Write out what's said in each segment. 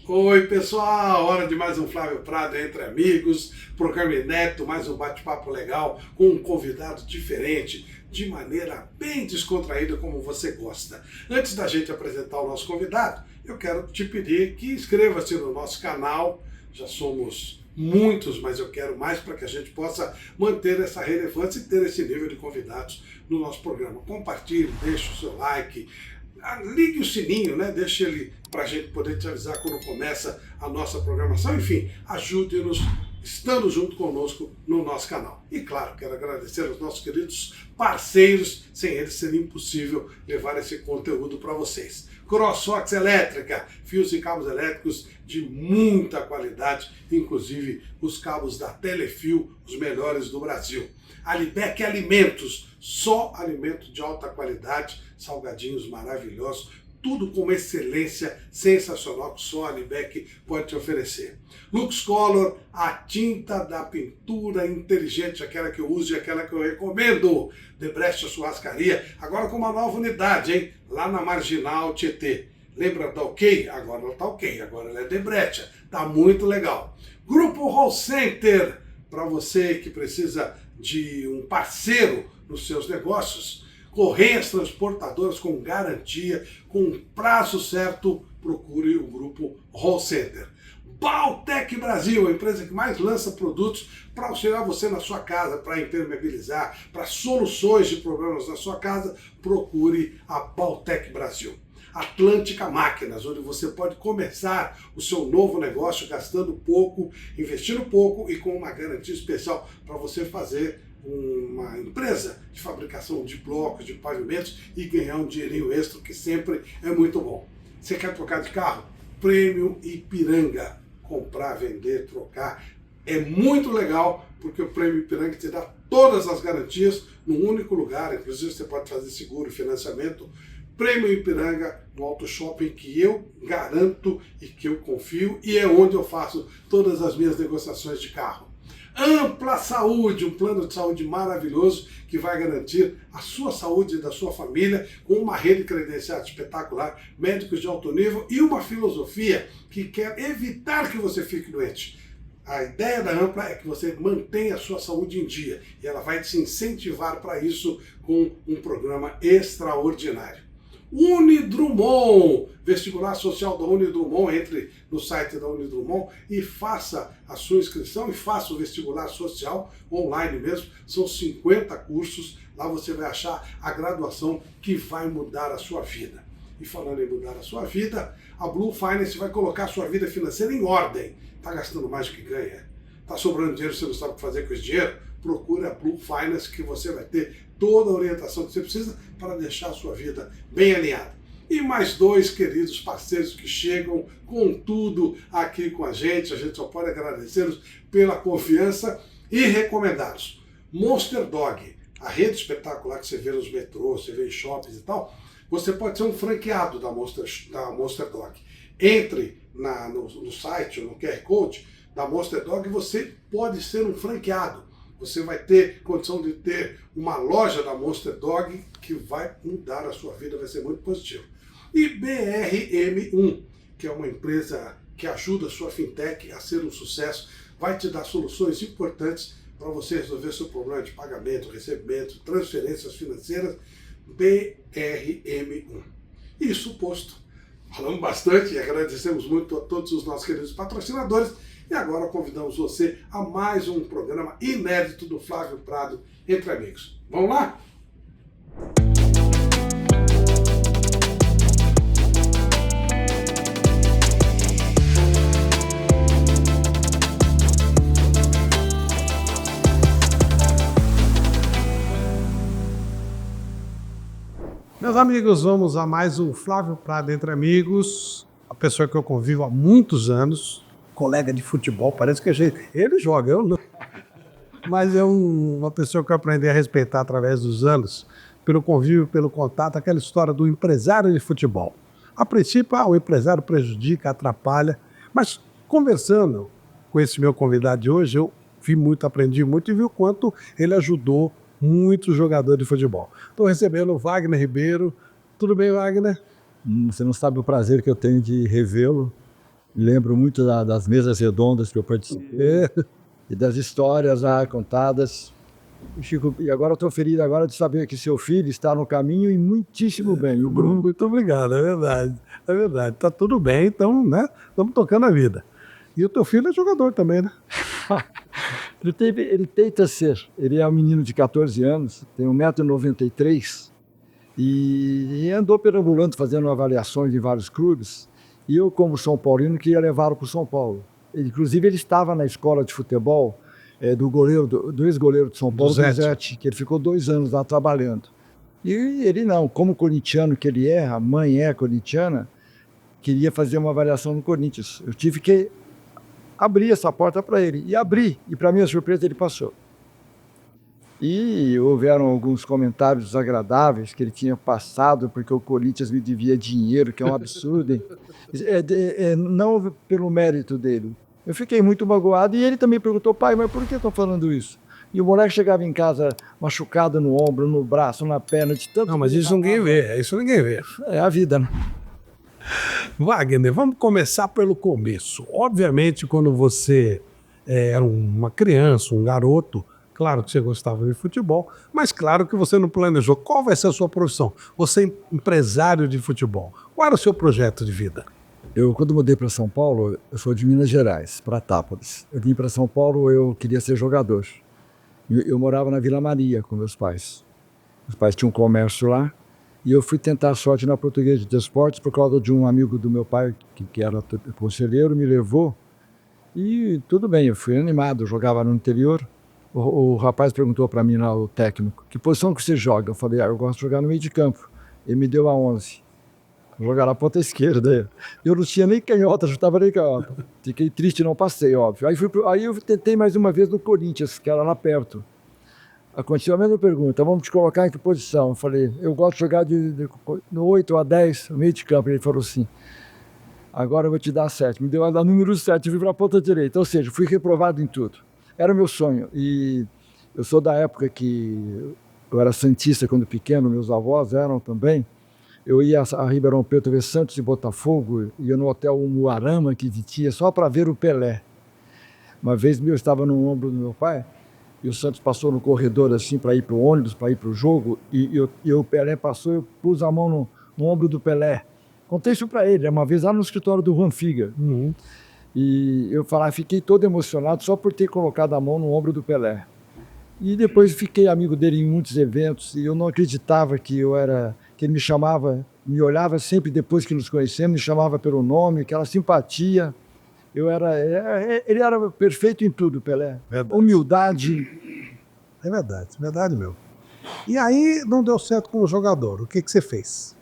Oi pessoal, hora de mais um Flávio Prado entre amigos, programa inédito, mais um bate-papo legal com um convidado diferente, de maneira bem descontraída como você gosta. Antes da gente apresentar o nosso convidado, eu quero te pedir que inscreva-se no nosso canal, já somos muitos, mas eu quero mais para que a gente possa manter essa relevância e ter esse nível de convidados no nosso programa. Compartilhe, deixe o seu like, ligue o sininho, né? Deixe ele para a gente poder te avisar quando começa a nossa programação. Enfim, ajude-nos estando junto conosco no nosso canal. E claro, quero agradecer aos nossos queridos parceiros, sem eles seria impossível levar esse conteúdo para vocês. Crossfox Elétrica, fios e cabos elétricos de muita qualidade, inclusive os cabos da Telefio, os melhores do Brasil. Alibec Alimentos, só alimento de alta qualidade, salgadinhos maravilhosos, tudo com uma excelência sensacional que só a Alibec pode te oferecer. LuxColor, a tinta da pintura inteligente, aquela que eu uso e aquela que eu recomendo. Debrecht Churrascaria, agora com uma nova unidade, hein? Lá na Marginal Tietê. Lembra da OK? Agora ela tá OK, agora ela é Debrecht. Tá muito legal. Grupo Hall Center, para você que precisa de um parceiro nos seus negócios, correias transportadoras com garantia, com prazo certo, procure o Grupo Hall Center. Baltec Brasil, a empresa que mais lança produtos para auxiliar você na sua casa, para impermeabilizar, para soluções de problemas na sua casa, procure a Baltec Brasil. Atlântica Máquinas, onde você pode começar o seu novo negócio gastando pouco, investindo pouco e com uma garantia especial para você fazer uma empresa de fabricação de blocos, de pavimentos e ganhar um dinheirinho extra, que sempre é muito bom. Você quer trocar de carro? Prêmio Ipiranga. Comprar, vender, trocar. É muito legal, porque o Prêmio Ipiranga te dá todas as garantias num único lugar. Inclusive você pode fazer seguro, financiamento. Prêmio Ipiranga, no Auto Shopping, que eu garanto e que eu confio, e é onde eu faço todas as minhas negociações de carro. Ampla Saúde, um plano de saúde maravilhoso que vai garantir a sua saúde e da sua família com uma rede credenciada espetacular, médicos de alto nível e uma filosofia que quer evitar que você fique doente. A ideia da Ampla é que você mantenha a sua saúde em dia e ela vai te incentivar para isso com um programa extraordinário. Unidrumon, vestibular social da Unidrumon, entre no site da Unidrumon e faça a sua inscrição e faça o vestibular social online mesmo, são 50 cursos, lá você vai achar a graduação que vai mudar a sua vida. E falando em mudar a sua vida, a Blue Finance vai colocar a sua vida financeira em ordem. Está gastando mais do que ganha? Está sobrando dinheiro, você não sabe o que fazer com esse dinheiro? Procure a Blue Finance que você vai ter toda a orientação que você precisa para deixar a sua vida bem alinhada. E mais dois queridos parceiros que chegam com tudo aqui com a gente só pode agradecê-los pela confiança e recomendá-los. Monster Dog, a rede espetacular que você vê nos metrôs, você vê em shoppings e tal, você pode ser um franqueado da Monster Dog. Entre no site ou no QR Code da Monster Dog, você pode ser um franqueado. Você vai ter condição de ter uma loja da Monster Dog que vai mudar a sua vida, vai ser muito positivo. E BRM1, que é uma empresa que ajuda a sua fintech a ser um sucesso, vai te dar soluções importantes para você resolver seu problema de pagamento, recebimento, transferências financeiras. BRM1. Isso posto. Falamos bastante e agradecemos muito a todos os nossos queridos patrocinadores. E agora convidamos você a mais um programa inédito do Flávio Prado entre amigos. Vamos lá? Meus amigos, vamos a mais um Flávio Prado entre amigos. A pessoa que eu convivo há muitos anos, colega de futebol, parece que ele joga, eu não. Mas é uma pessoa que eu aprendi a respeitar através dos anos, pelo convívio, pelo contato, aquela história do empresário de futebol. A princípio, o empresário prejudica, atrapalha, mas conversando com esse meu convidado de hoje, eu vi muito, aprendi muito e vi o quanto ele ajudou muitos jogadores de futebol. Estou recebendo o Wagner Ribeiro. Tudo bem, Wagner? Você não sabe o prazer que eu tenho de revê-lo. Lembro muito das mesas redondas que eu participei e das histórias lá contadas. Chico, e agora eu estou feliz agora de saber que seu filho está no caminho e muitíssimo bem. O Bruno. Muito obrigado, é verdade. É verdade. Tá tudo bem, então, né? Estamos tocando a vida. E o teu filho é jogador também, né? Ele tenta ser. Ele é um menino de 14 anos, tem 1,93 m e andou perambulando, fazendo avaliações em vários clubes. E eu, como São Paulino, queria levá-lo para o São Paulo. Inclusive, ele estava na escola de futebol do ex-goleiro de São Paulo, do Zete, que ele ficou 2 anos lá trabalhando. E ele não, como corintiano que ele é, a mãe é corintiana, queria fazer uma avaliação no Corinthians. Eu tive que abrir essa porta para ele. E abri, e para minha surpresa ele passou. E houveram alguns comentários desagradáveis que ele tinha passado porque o Corinthians me devia dinheiro, que é um absurdo. Não pelo mérito dele. Eu fiquei muito magoado e ele também perguntou, pai, mas por que estão falando isso? E o moleque chegava em casa machucado no ombro, no braço, na perna, de tanto... Não, mas isso ninguém vê, isso ninguém vê. É a vida, né? Wagner, vamos começar pelo começo. Obviamente, quando você era uma criança, um garoto, claro que você gostava de futebol, mas claro que você não planejou. Qual vai ser a sua profissão? Você é empresário de futebol. Qual era o seu projeto de vida? Quando mudei para São Paulo, eu sou de Minas Gerais, para Atápolis. Eu vim para São Paulo, eu queria ser jogador. Eu morava na Vila Maria com meus pais. Meus pais tinham um comércio lá. E eu fui tentar a sorte na Portuguesa de Esportes por causa de um amigo do meu pai, que era conselheiro, me levou. E tudo bem, eu fui animado, eu jogava no interior. O rapaz perguntou para mim lá, o técnico, que posição que você joga? Eu falei, eu gosto de jogar no meio de campo. Ele me deu a 11. Jogar na ponta esquerda. Eu não tinha nem canhota, eu estava nem canhota. Fiquei triste, não passei, óbvio. Aí eu tentei mais uma vez no Corinthians, que era lá perto. Aconteceu a mesma pergunta, vamos te colocar em que posição? Eu falei, eu gosto de jogar no 8 a 10, no meio de campo. Ele falou assim, agora eu vou te dar a 7. Me deu a número 7, eu fui para a ponta direita. Ou seja, fui reprovado em tudo. Era o meu sonho. E eu sou da época que eu era santista quando pequeno, meus avós eram também. Eu ia a Ribeirão Preto ver Santos e Botafogo, ia no hotel Umuarama, que tinha, só para ver o Pelé. Uma vez eu estava no ombro do meu pai, e o Santos passou no corredor assim para ir para o ônibus, para ir para o jogo, e o Pelé passou, eu pus a mão no ombro do Pelé. Contei isso para ele, uma vez lá no escritório do Juan Figa. E eu fiquei todo emocionado só por ter colocado a mão no ombro do Pelé. E depois fiquei amigo dele em muitos eventos, e eu não acreditava que ele me chamava, me olhava sempre depois que nos conhecemos, me chamava pelo nome, aquela simpatia. Ele era perfeito em tudo, Pelé. Verdade. Humildade. É verdade meu. E aí não deu certo como jogador, o que você fez?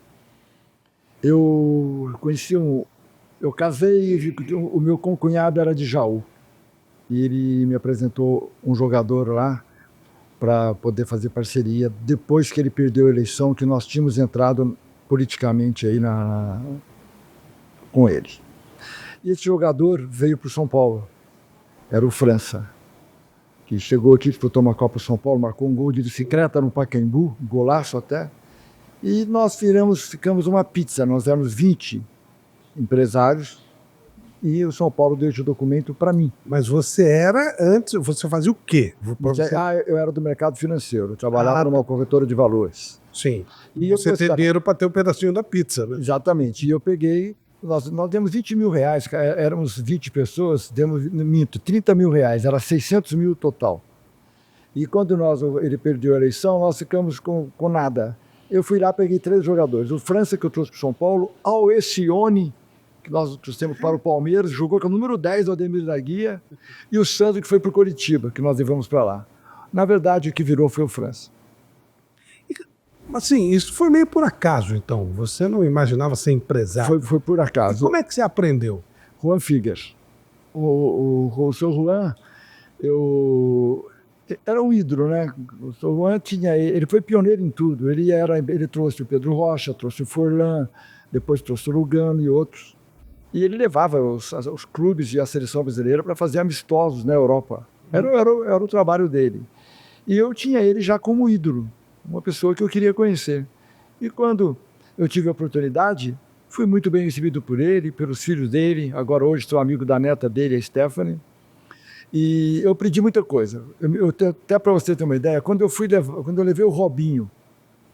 Eu casei, o meu concunhado era de Jaú. E ele me apresentou um jogador lá para poder fazer parceria, depois que ele perdeu a eleição, que nós tínhamos entrado politicamente aí com ele. E esse jogador veio para o São Paulo, era o França, que chegou aqui, disputou uma Copa São Paulo, marcou um gol de bicicleta no Pacaembu, golaço até, e nós ficamos uma pizza, nós éramos 20 empresários, e o São Paulo deu esse documento para mim. Mas você você fazia o quê? Eu era do mercado financeiro, eu trabalhava numa corretora de valores. Sim, e você tem dinheiro para ter um pedacinho da pizza, né? Exatamente, e eu peguei, nós demos 20 mil reais, éramos 20 pessoas, demos 30 mil reais, era 600 mil total. E quando ele perdeu a eleição, nós ficamos com nada. Eu fui lá, peguei 3 jogadores, o França, que eu trouxe para o São Paulo, Alessione, que nós trouxemos para o Palmeiras, jogou com o número 10 do Ademir da Guia, e o Sandro, que foi para o Coritiba, que nós levamos para lá. Na verdade, o que virou foi o França. Assim, isso foi meio por acaso, então? Você não imaginava ser empresário? Foi por acaso. E como é que você aprendeu? Juan Figues. O seu Juan, era um ídolo, né? O seu Juan ele foi pioneiro em tudo. Ele trouxe o Pedro Rocha, trouxe o Forlan, depois trouxe o Lugano e outros. E ele levava os clubes e a seleção brasileira para fazer amistosos na Europa. Era o trabalho dele. E eu tinha ele já como ídolo, uma pessoa que eu queria conhecer. E quando eu tive a oportunidade, Fui muito bem recebido por ele, pelos filhos dele. Agora hoje sou amigo da neta dele, a Stephanie. E eu aprendi muita coisa. Até para você ter uma ideia, quando eu levei o Robinho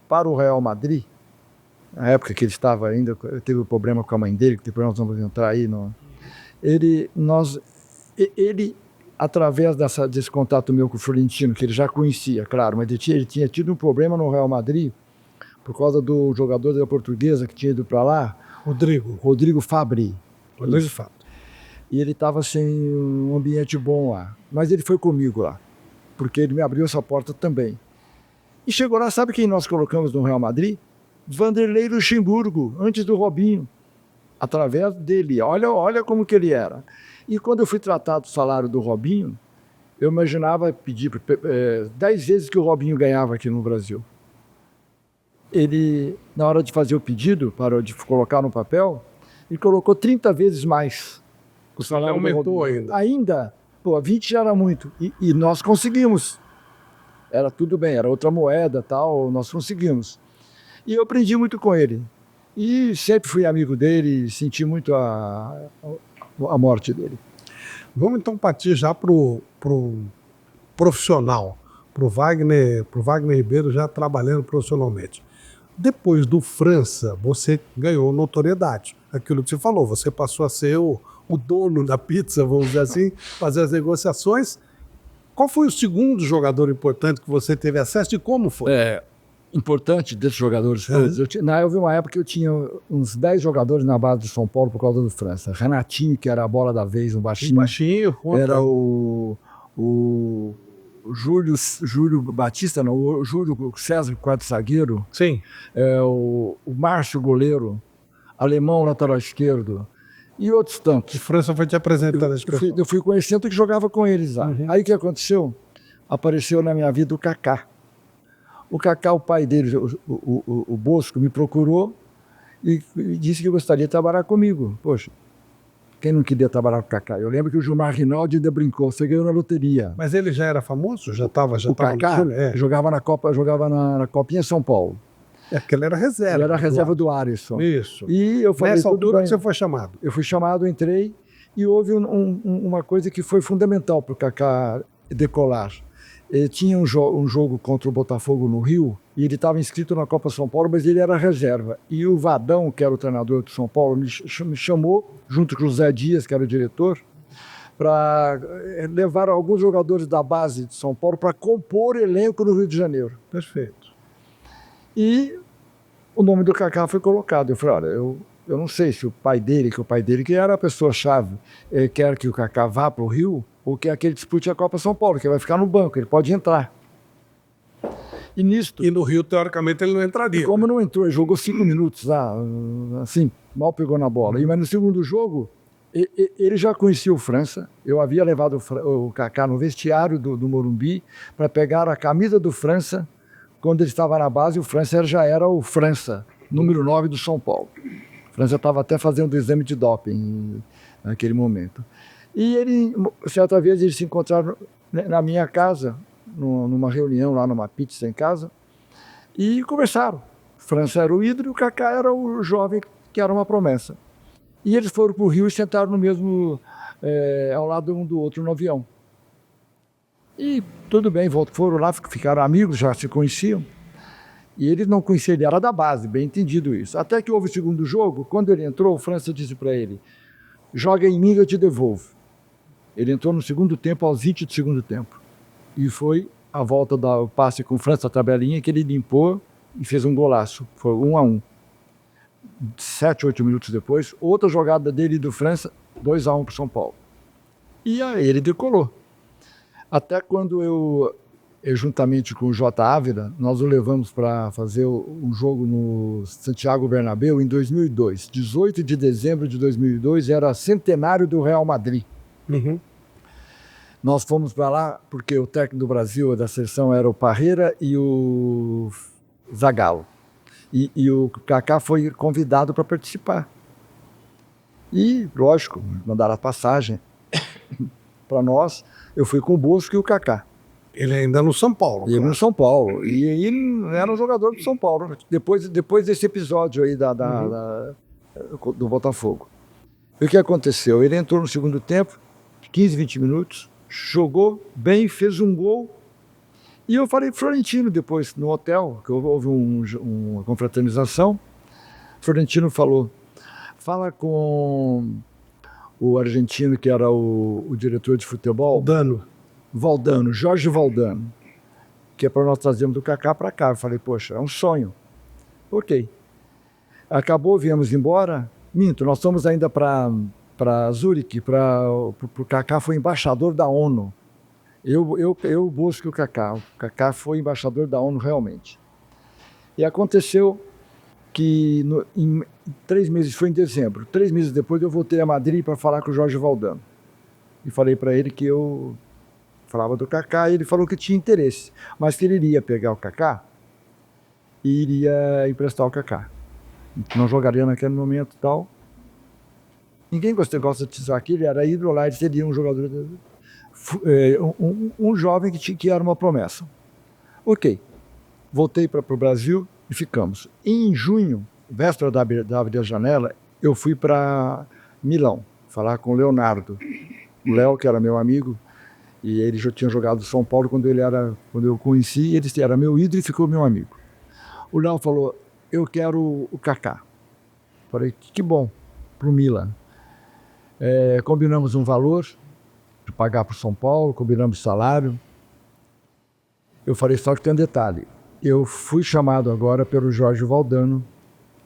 para o Real Madrid, na época que ele estava ainda, teve um problema com a mãe dele, que depois nós vamos entrar aí. Ele, através desse contato meu com o Florentino, que ele já conhecia, claro, mas ele tinha tido um problema no Real Madrid por causa do jogador da Portuguesa que tinha ido para lá, Rodrigo Fabri. Rodrigo Fabri. E ele estava sem um ambiente bom lá. Mas ele foi comigo lá, porque ele me abriu essa porta também. E chegou lá, sabe quem nós colocamos no Real Madrid? Vanderlei Luxemburgo, antes do Robinho. Através dele. Olha como que ele era. E quando eu fui tratar do salário do Robinho, eu imaginava pedir 10 vezes que o Robinho ganhava aqui no Brasil. Ele, na hora de fazer o pedido, de colocar no papel, ele colocou 30 vezes mais. O salário aumentou ainda. Pô, 20 já era muito. E nós conseguimos. Era tudo bem, era outra moeda, tal, nós conseguimos. E eu aprendi muito com ele. E sempre fui amigo dele, senti muito a morte dele. Vamos então partir já para o profissional, para o Wagner Ribeiro já trabalhando profissionalmente. Depois do França, você ganhou notoriedade. Aquilo que você falou, você passou a ser o dono da pizza, vamos dizer assim, fazer as negociações. Qual foi o segundo jogador importante que você teve acesso e como foi? Importante desses jogadores todos. Eu vi uma época que eu tinha uns 10 jogadores na base de São Paulo por causa do França. Renatinho, que era a bola da vez, um baixinho. Era o Júlio Batista, não, o Júlio César, quarto zagueiro. Sim. O Márcio, goleiro. Alemão, lateral esquerdo. E outros tantos. A França foi te apresentando esse pessoal. Eu fui conhecendo que jogava com eles lá. Aí o que aconteceu? Apareceu na minha vida o Kaká. O Kaká, o pai dele, o Bosco, me procurou e disse que gostaria de trabalhar comigo. Poxa, quem não queria trabalhar com o Kaká? Eu lembro que o Gilmar Rinaldi ainda brincou, você ganhou na loteria. Mas ele já era famoso? O Kaká jogava na Copinha São Paulo. Porque ele era reserva. Ele era reserva do Alisson. Isso. E eu falei, nessa altura que você foi chamado? Eu fui chamado, entrei e houve uma coisa que foi fundamental para o Kaká decolar. Ele tinha um jogo contra o Botafogo no Rio e ele estava inscrito na Copa São Paulo, mas ele era reserva. E o Vadão, que era o treinador do São Paulo, me chamou, junto com o Zé Dias, que era o diretor, para levar alguns jogadores da base de São Paulo para compor elenco no Rio de Janeiro. Perfeito. E o nome do Kaká foi colocado. Eu falei, olha, eu não sei se o pai dele, que era a pessoa-chave, quer que o Kaká vá para o Rio ou quer que ele dispute a Copa São Paulo, que vai ficar no banco, ele pode entrar. E no Rio, teoricamente, ele não entraria. Como não entrou, ele jogou 5 minutos lá, assim, mal pegou na bola. Mas no segundo jogo, ele já conhecia o França. Eu havia levado o Kaká no vestiário do Morumbi para pegar a camisa do França. Quando ele estava na base, o França já era o França, número 9 do São Paulo. O França estava até fazendo o exame de doping naquele momento. E certa vez, eles se encontraram na minha casa, numa reunião lá, numa pizza em casa, e conversaram. O França era o ídolo e o Kaká era o jovem que era uma promessa. E eles foram para o Rio e sentaram no mesmo, ao lado um do outro no avião. E tudo bem, foram lá, ficaram amigos, já se conheciam. E ele não conhecia, ele era da base, bem entendido isso. Até que houve o segundo jogo, quando ele entrou, o França disse para ele, joga em mim, eu te devolvo. Ele entrou no segundo tempo, aos 20 do segundo tempo. E foi a volta do passe com o França, a tabelinha, que ele limpou e fez um golaço. Foi 1-1. 7, 8 minutos depois, outra jogada dele e do França, 2-1 para o São Paulo. E aí ele decolou. Até quando eu, juntamente com o J. Ávila, nós o levamos para fazer um jogo no Santiago Bernabéu em 2002. 18 de dezembro de 2002, era centenário do Real Madrid. Uhum. Nós fomos para lá porque o técnico do Brasil, da seleção, era o Parreira e o Zagallo. E o Kaká foi convidado para participar. E, lógico, mandaram a passagem para nós. Eu fui com o Bosco e o Kaká. Ele ainda no São Paulo. Ele no São Paulo. E ele era um jogador do São Paulo. Depois desse episódio aí do Botafogo. E o que aconteceu? Ele entrou no segundo tempo, 15, 20 minutos, jogou bem, fez um gol. E eu falei pro Florentino depois, no hotel, que houve uma confraternização. Florentino falou, fala com o argentino que era o diretor de futebol. Valdano, Jorge Valdano, que é para nós trazermos do Kaká para cá. Eu falei, poxa, é um sonho. Ok. Acabou, viemos embora. Minto, nós fomos ainda para Zurique, o Kaká foi embaixador da ONU. Eu busco o Kaká. O Kaká foi embaixador da ONU realmente. E aconteceu que em 3 meses, foi em dezembro, 3 meses depois eu voltei a Madrid para falar com o Jorge Valdano. E falei para ele que eu falava do Kaká e ele falou que tinha interesse, mas que ele iria pegar o Kaká e iria emprestar o Kaká. Não jogaria naquele momento e tal. Ninguém gosta de dizer aquilo, ele era ídolo lá, ele seria um jogador, um jovem que era uma promessa. Ok, voltei para o Brasil e ficamos. Em junho, véspera da Avenida Janela, eu fui para Milão, falar com o Leonardo. O Léo, que era meu amigo, e ele já tinha jogado São Paulo quando eu conheci, ele era meu ídolo e ficou meu amigo. O Léo falou, eu quero o Kaká. Falei, que bom, para o Milan. Combinamos um valor de pagar para o São Paulo, combinamos salário. Eu falei, só que tem um detalhe. Eu fui chamado agora pelo Jorge Valdano,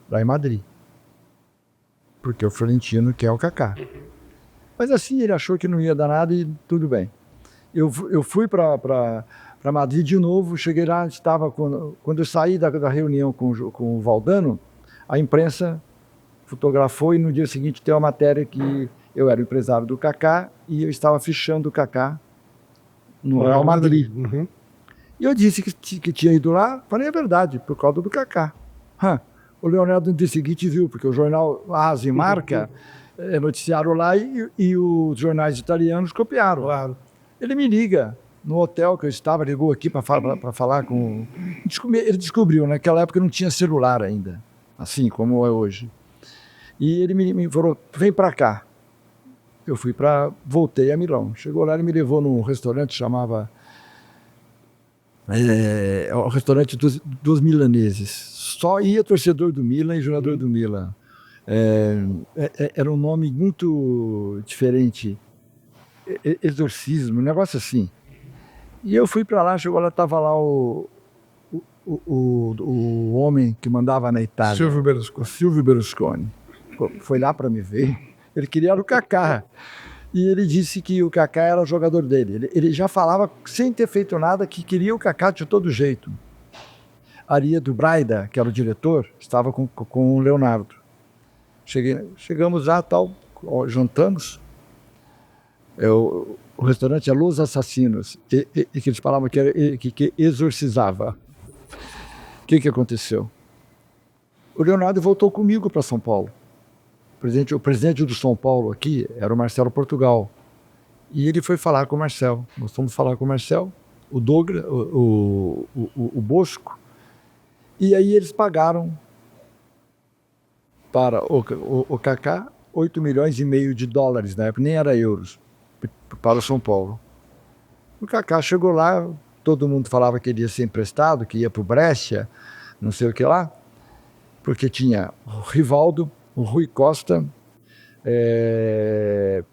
lá em Madrid. Porque o Florentino quer o Kaká. Mas assim, ele achou que não ia dar nada e tudo bem. Eu fui para Madrid de novo, cheguei lá, quando eu saí da reunião com o Valdano, a imprensa fotografou e no dia seguinte tem uma matéria que eu era o empresário do Kaká e eu estava fichando o Kaká no Real Madrid. Uhum. E eu disse que tinha ido lá, falei a verdade, por causa do Kaká. O Leonardo no dia seguinte viu, porque o jornal AS e Marca noticiaram lá e os jornais italianos copiaram. Claro. Ele me liga no hotel que eu estava, ligou aqui para falar com... Ele descobriu, naquela época não tinha celular ainda, assim como é hoje. E ele me falou, vem para cá. Eu voltei a Milão. Chegou lá, ele me levou num restaurante, chamava... o restaurante dos milaneses. Só ia torcedor do Milan e jogador do Milan. Era um nome muito diferente. Exorcismo, um negócio assim. E eu fui para lá, chegou lá, estava lá o homem que mandava na Itália. Silvio Berlusconi. Foi lá para me ver. Ele queria o Kaká. E ele disse que o Kaká era o jogador dele. Ele já falava, sem ter feito nada, que queria o Kaká de todo jeito. Aria do Braida, que era o diretor, estava com o Leonardo. Chegamos lá, jantamos. O restaurante é Los Assassinos, e que eles falavam que exorcizava. O que aconteceu? O Leonardo voltou comigo para São Paulo. O presidente do São Paulo aqui era o Marcelo Portugal. E ele foi falar com o Marcelo. Nós fomos falar com o Marcelo, o Douglas, o Bosco. E aí eles pagaram para o Kaká 8,5 milhões de dólares, na época, nem era euros, para o São Paulo. O Kaká chegou lá, todo mundo falava que ele ia ser emprestado, que ia para o Brescia, não sei o que lá, porque tinha o Rivaldo, o Rui Costa,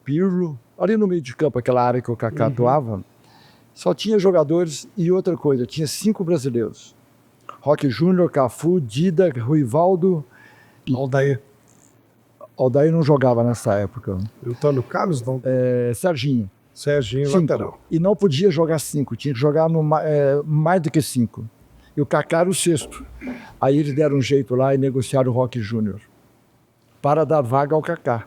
Pirlo, ali no meio de campo, aquela área que o Kaká atuava, só tinha jogadores e outra coisa, tinha 5 brasileiros. Roque Júnior, Cafu, Dida, Rivaldo... Aldair não jogava nessa época. E o Antônio Carlos não? Serginho. Serginho, lateral. E não podia jogar 5, tinha que jogar mais do que 5. E o Kaká era o 6º. Aí eles deram um jeito lá e negociaram o Roque Júnior para dar vaga ao Kaká.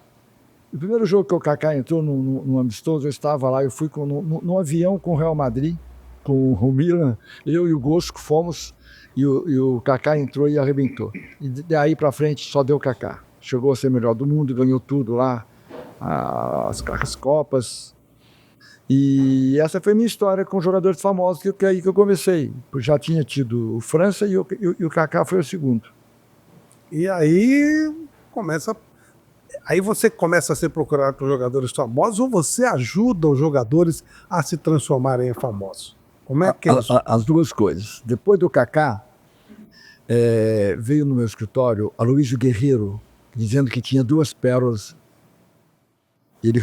O primeiro jogo que o Kaká entrou no amistoso, eu estava lá, eu fui num avião com o Real Madrid, com o Milan, eu e o Bosco fomos, e o Kaká entrou e arrebentou. E daí para frente só deu o Kaká. Chegou a ser melhor do mundo, ganhou tudo lá, as Copas. E essa foi a minha história com jogadores famosos, que é aí que eu comecei. Eu já tinha tido o França e o Kaká foi o segundo. E aí começa a ser procurado por jogadores famosos ou você ajuda os jogadores a se transformarem em famosos? Como é que é isso? As duas coisas. Depois do Kaká, veio no meu escritório Aloysio Guerreiro, dizendo que tinha 2 pérolas.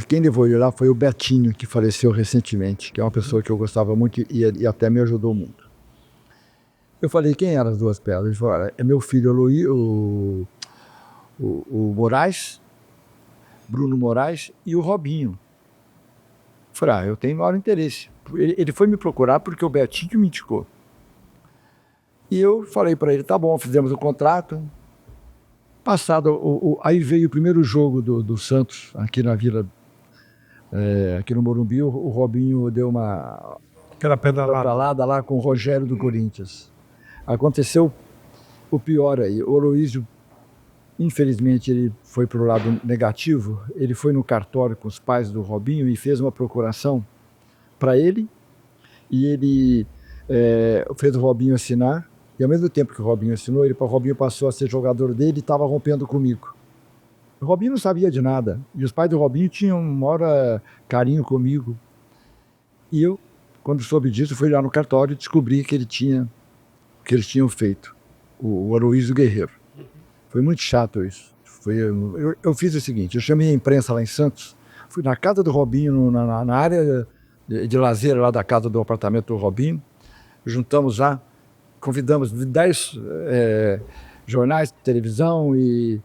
Quem levou ele lá foi o Betinho, que faleceu recentemente, que é uma pessoa que eu gostava muito e até me ajudou muito. Eu falei, quem eram as 2 pérolas? Ele falou, olha, é meu filho o Moraes, Bruno Moraes e o Robinho. Eu falei, eu tenho maior interesse. Ele foi me procurar porque o Betinho me indicou. E eu falei para ele, tá bom, fizemos o contrato. Aí veio o primeiro jogo do Santos, aqui na Vila, aqui no Morumbi, o Robinho deu Aquela pedalada lá com o Rogério do Corinthians. Aconteceu o pior aí, o Aloysio, infelizmente, ele foi para o lado negativo, ele foi no cartório com os pais do Robinho e fez uma procuração para ele, e ele fez o Robinho assinar, e ao mesmo tempo que o Robinho assinou, o Robinho passou a ser jogador dele e estava rompendo comigo. O Robinho não sabia de nada, e os pais do Robinho tinham um maior carinho comigo. E eu, quando soube disso, fui lá no cartório e descobri que eles tinham feito, o Aloysio Guerreiro. Foi muito chato isso. Eu fiz o seguinte, eu chamei a imprensa lá em Santos, fui na casa do Robinho, na área de lazer lá da casa do apartamento do Robinho, juntamos lá, convidamos 10 jornais de televisão e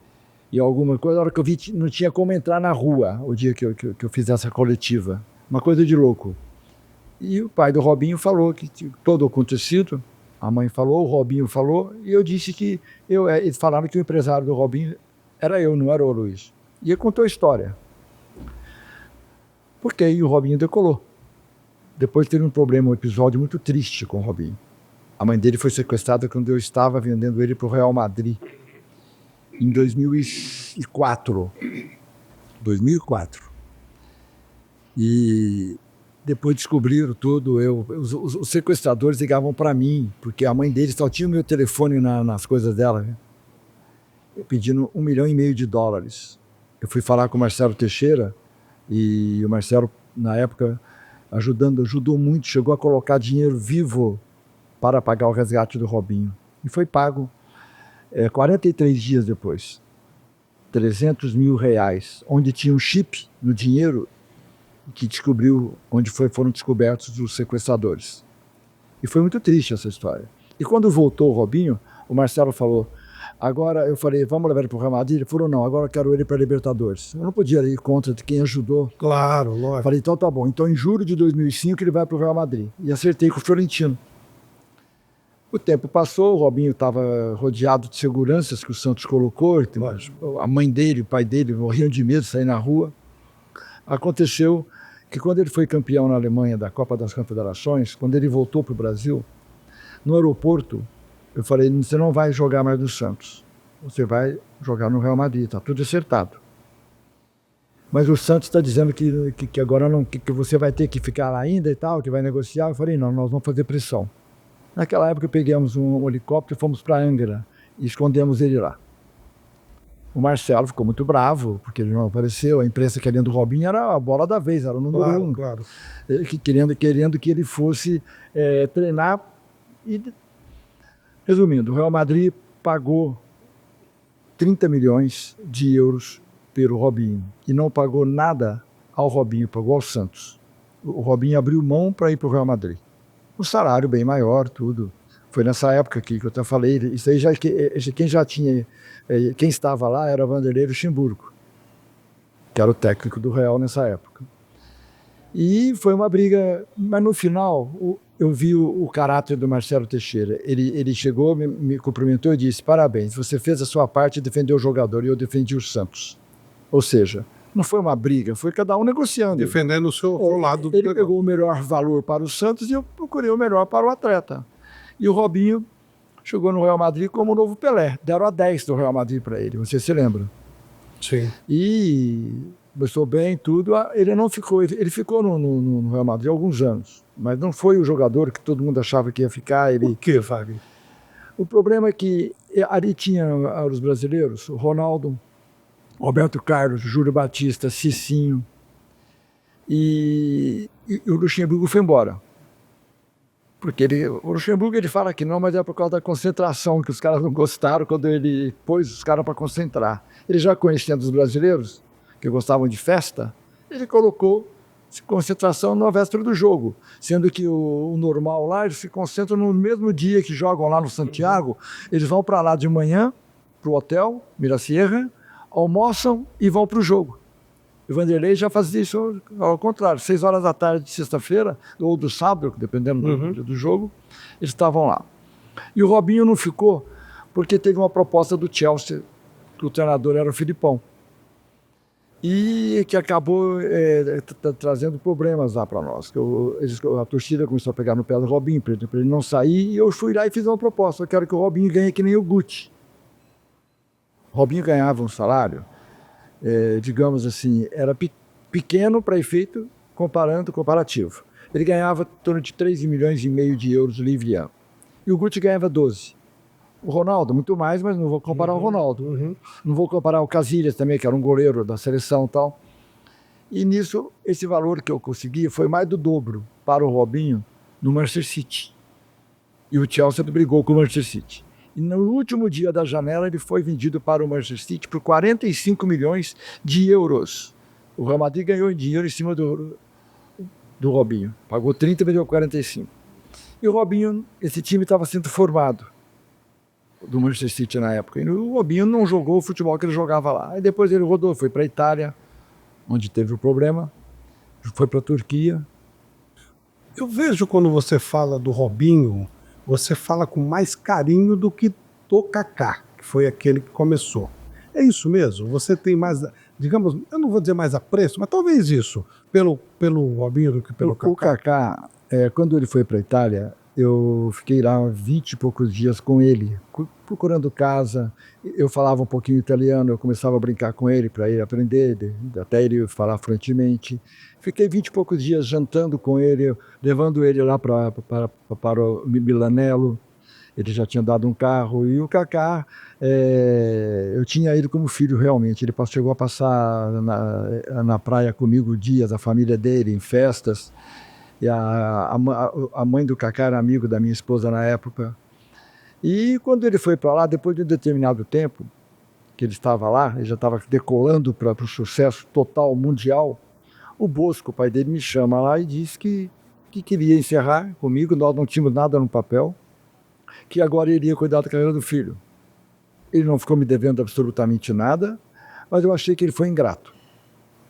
alguma coisa. A hora que eu vi, não tinha como entrar na rua o dia que eu fiz essa coletiva. Uma coisa de louco. E o pai do Robinho falou que todo o acontecido, a mãe falou, o Robinho falou, e eu disse que eles falaram que o empresário do Robinho era eu, não era o Luiz. E ele contou a história. Porque aí o Robinho decolou. Depois teve um episódio muito triste com o Robinho. A mãe dele foi sequestrada quando eu estava vendendo ele para o Real Madrid, em 2004. E depois descobriram tudo. Os sequestradores ligavam para mim, porque a mãe dele só tinha o meu telefone nas coisas dela, né? Pedindo $1,5 milhão. Eu fui falar com o Marcelo Teixeira, e o Marcelo, na época, ajudou muito, chegou a colocar dinheiro vivo para pagar o resgate do Robinho. E foi pago 43 dias depois. R$300 mil, onde tinha um chip no dinheiro que descobriu onde foram descobertos os sequestradores. E foi muito triste essa história. E quando voltou o Robinho, o Marcelo falou, agora, eu falei, vamos levar ele para o Real Madrid? Ele falou, não, agora eu quero ele para a Libertadores. Eu não podia ir contra de quem ajudou. Claro, lógico. Falei, então tá bom. Então em julho de 2005 ele vai para o Real Madrid. E acertei com o Florentino. O tempo passou, o Robinho estava rodeado de seguranças que o Santos colocou. A mãe dele, o pai dele morriam de medo de sair na rua. Aconteceu que quando ele foi campeão na Alemanha da Copa das Confederações, quando ele voltou para o Brasil, no aeroporto, eu falei, você não vai jogar mais no Santos, você vai jogar no Real Madrid, está tudo acertado. Mas o Santos está dizendo que agora não, que você vai ter que ficar lá ainda e tal, que vai negociar. Eu falei, não, nós vamos fazer pressão. Naquela época pegamos um helicóptero e fomos para Angra e escondemos ele lá. O Marcelo ficou muito bravo, porque ele não apareceu. A imprensa querendo o Robinho era a bola da vez, era o número 1. Claro. Querendo que ele fosse treinar. E, resumindo, o Real Madrid pagou 30 milhões de euros pelo Robinho e não pagou nada ao Robinho, pagou ao Santos. O Robinho abriu mão para ir para o Real Madrid. Um salário bem maior, tudo. Foi nessa época que eu até falei, isso aí quem estava lá era Vanderlei Luxemburgo, que era o técnico do Real nessa época. E foi uma briga, mas no final eu vi o caráter do Marcelo Teixeira. Ele chegou, me cumprimentou e disse, parabéns, você fez a sua parte e defendeu o jogador, e eu defendi o Santos. Ou seja, não foi uma briga, foi cada um negociando. Defendendo o seu lado. Ele pegou o melhor valor para o Santos e eu procurei o melhor para o atleta. E o Robinho chegou no Real Madrid como o novo Pelé. Deram a 10 do Real Madrid para ele, você se lembra? Sim. E começou bem, tudo. Ele não ficou, ele ficou no Real Madrid há alguns anos, mas não foi o jogador que todo mundo achava que ia ficar. Por que, Fábio? O problema é que ali tinha os brasileiros, o Ronaldo, Roberto Carlos, Júlio Batista, Cicinho. E o Luxemburgo foi embora. Porque o Luxemburgo ele fala que não, mas é por causa da concentração, que os caras não gostaram quando ele pôs os caras para concentrar. Ele já conhecendo os brasileiros, que gostavam de festa, ele colocou concentração na véspera do jogo, sendo que o normal lá, eles se concentram no mesmo dia que jogam lá no Santiago, eles vão para lá de manhã, para o hotel, Mirasierra, almoçam e vão para o jogo. O Vanderlei já fazia isso ao contrário, 6 horas da tarde de sexta-feira, ou do sábado, dependendo do jogo, eles estavam lá. E o Robinho não ficou, porque teve uma proposta do Chelsea, que o treinador era o Filipão, e que acabou trazendo problemas lá para nós. A torcida começou a pegar no pé do Robinho, para ele não sair, e eu fui lá e fiz uma proposta, eu quero que o Robinho ganhe que nem o Guti. O Robinho ganhava um salário, digamos assim, era pequeno para efeito comparativo. Ele ganhava em torno de 3,5 milhões de euros livre ano. E o Guti ganhava 12. O Ronaldo, muito mais, mas não vou comparar o Ronaldo. Não vou comparar o Casillas também, que era um goleiro da seleção e tal. E nisso, esse valor que eu consegui foi mais do dobro para o Robinho no Manchester City. E o Chelsea brigou com o Manchester City. E no último dia da janela, ele foi vendido para o Manchester City por 45 milhões de euros. O Real Madrid ganhou em dinheiro em cima do Robinho. Pagou 30 e vendeu 45. E o Robinho, esse time estava sendo formado do Manchester City na época. E o Robinho não jogou o futebol que ele jogava lá. Aí depois ele rodou, foi para a Itália, onde teve o problema, foi para a Turquia. Eu vejo quando você fala do Robinho, você fala com mais carinho do que do Kaká, que foi aquele que começou. É isso mesmo? Você tem mais, digamos, eu não vou dizer mais apreço, mas talvez isso, pelo Robinho do que pelo Kaká. O Kaká, quando ele foi para a Itália, eu fiquei lá 20 e poucos dias com ele, procurando casa. Eu falava um pouquinho italiano, eu começava a brincar com ele para ele aprender, até ele falar fluentemente. Fiquei 20 e poucos dias jantando com ele, levando ele lá para o Milanello. Ele já tinha dado um carro. E o Kaká, eu tinha ele como filho realmente. Ele chegou a passar na praia comigo dias, a família dele, em festas. E a mãe do Kaká era amigo da minha esposa na época. E quando ele foi para lá, depois de um determinado tempo que ele estava lá, ele já estava decolando para o sucesso total mundial, o Bosco, o pai dele, me chama lá e disse que queria encerrar comigo, nós não tínhamos nada no papel, que agora ele iria cuidar da carreira do filho. Ele não ficou me devendo absolutamente nada, mas eu achei que ele foi ingrato.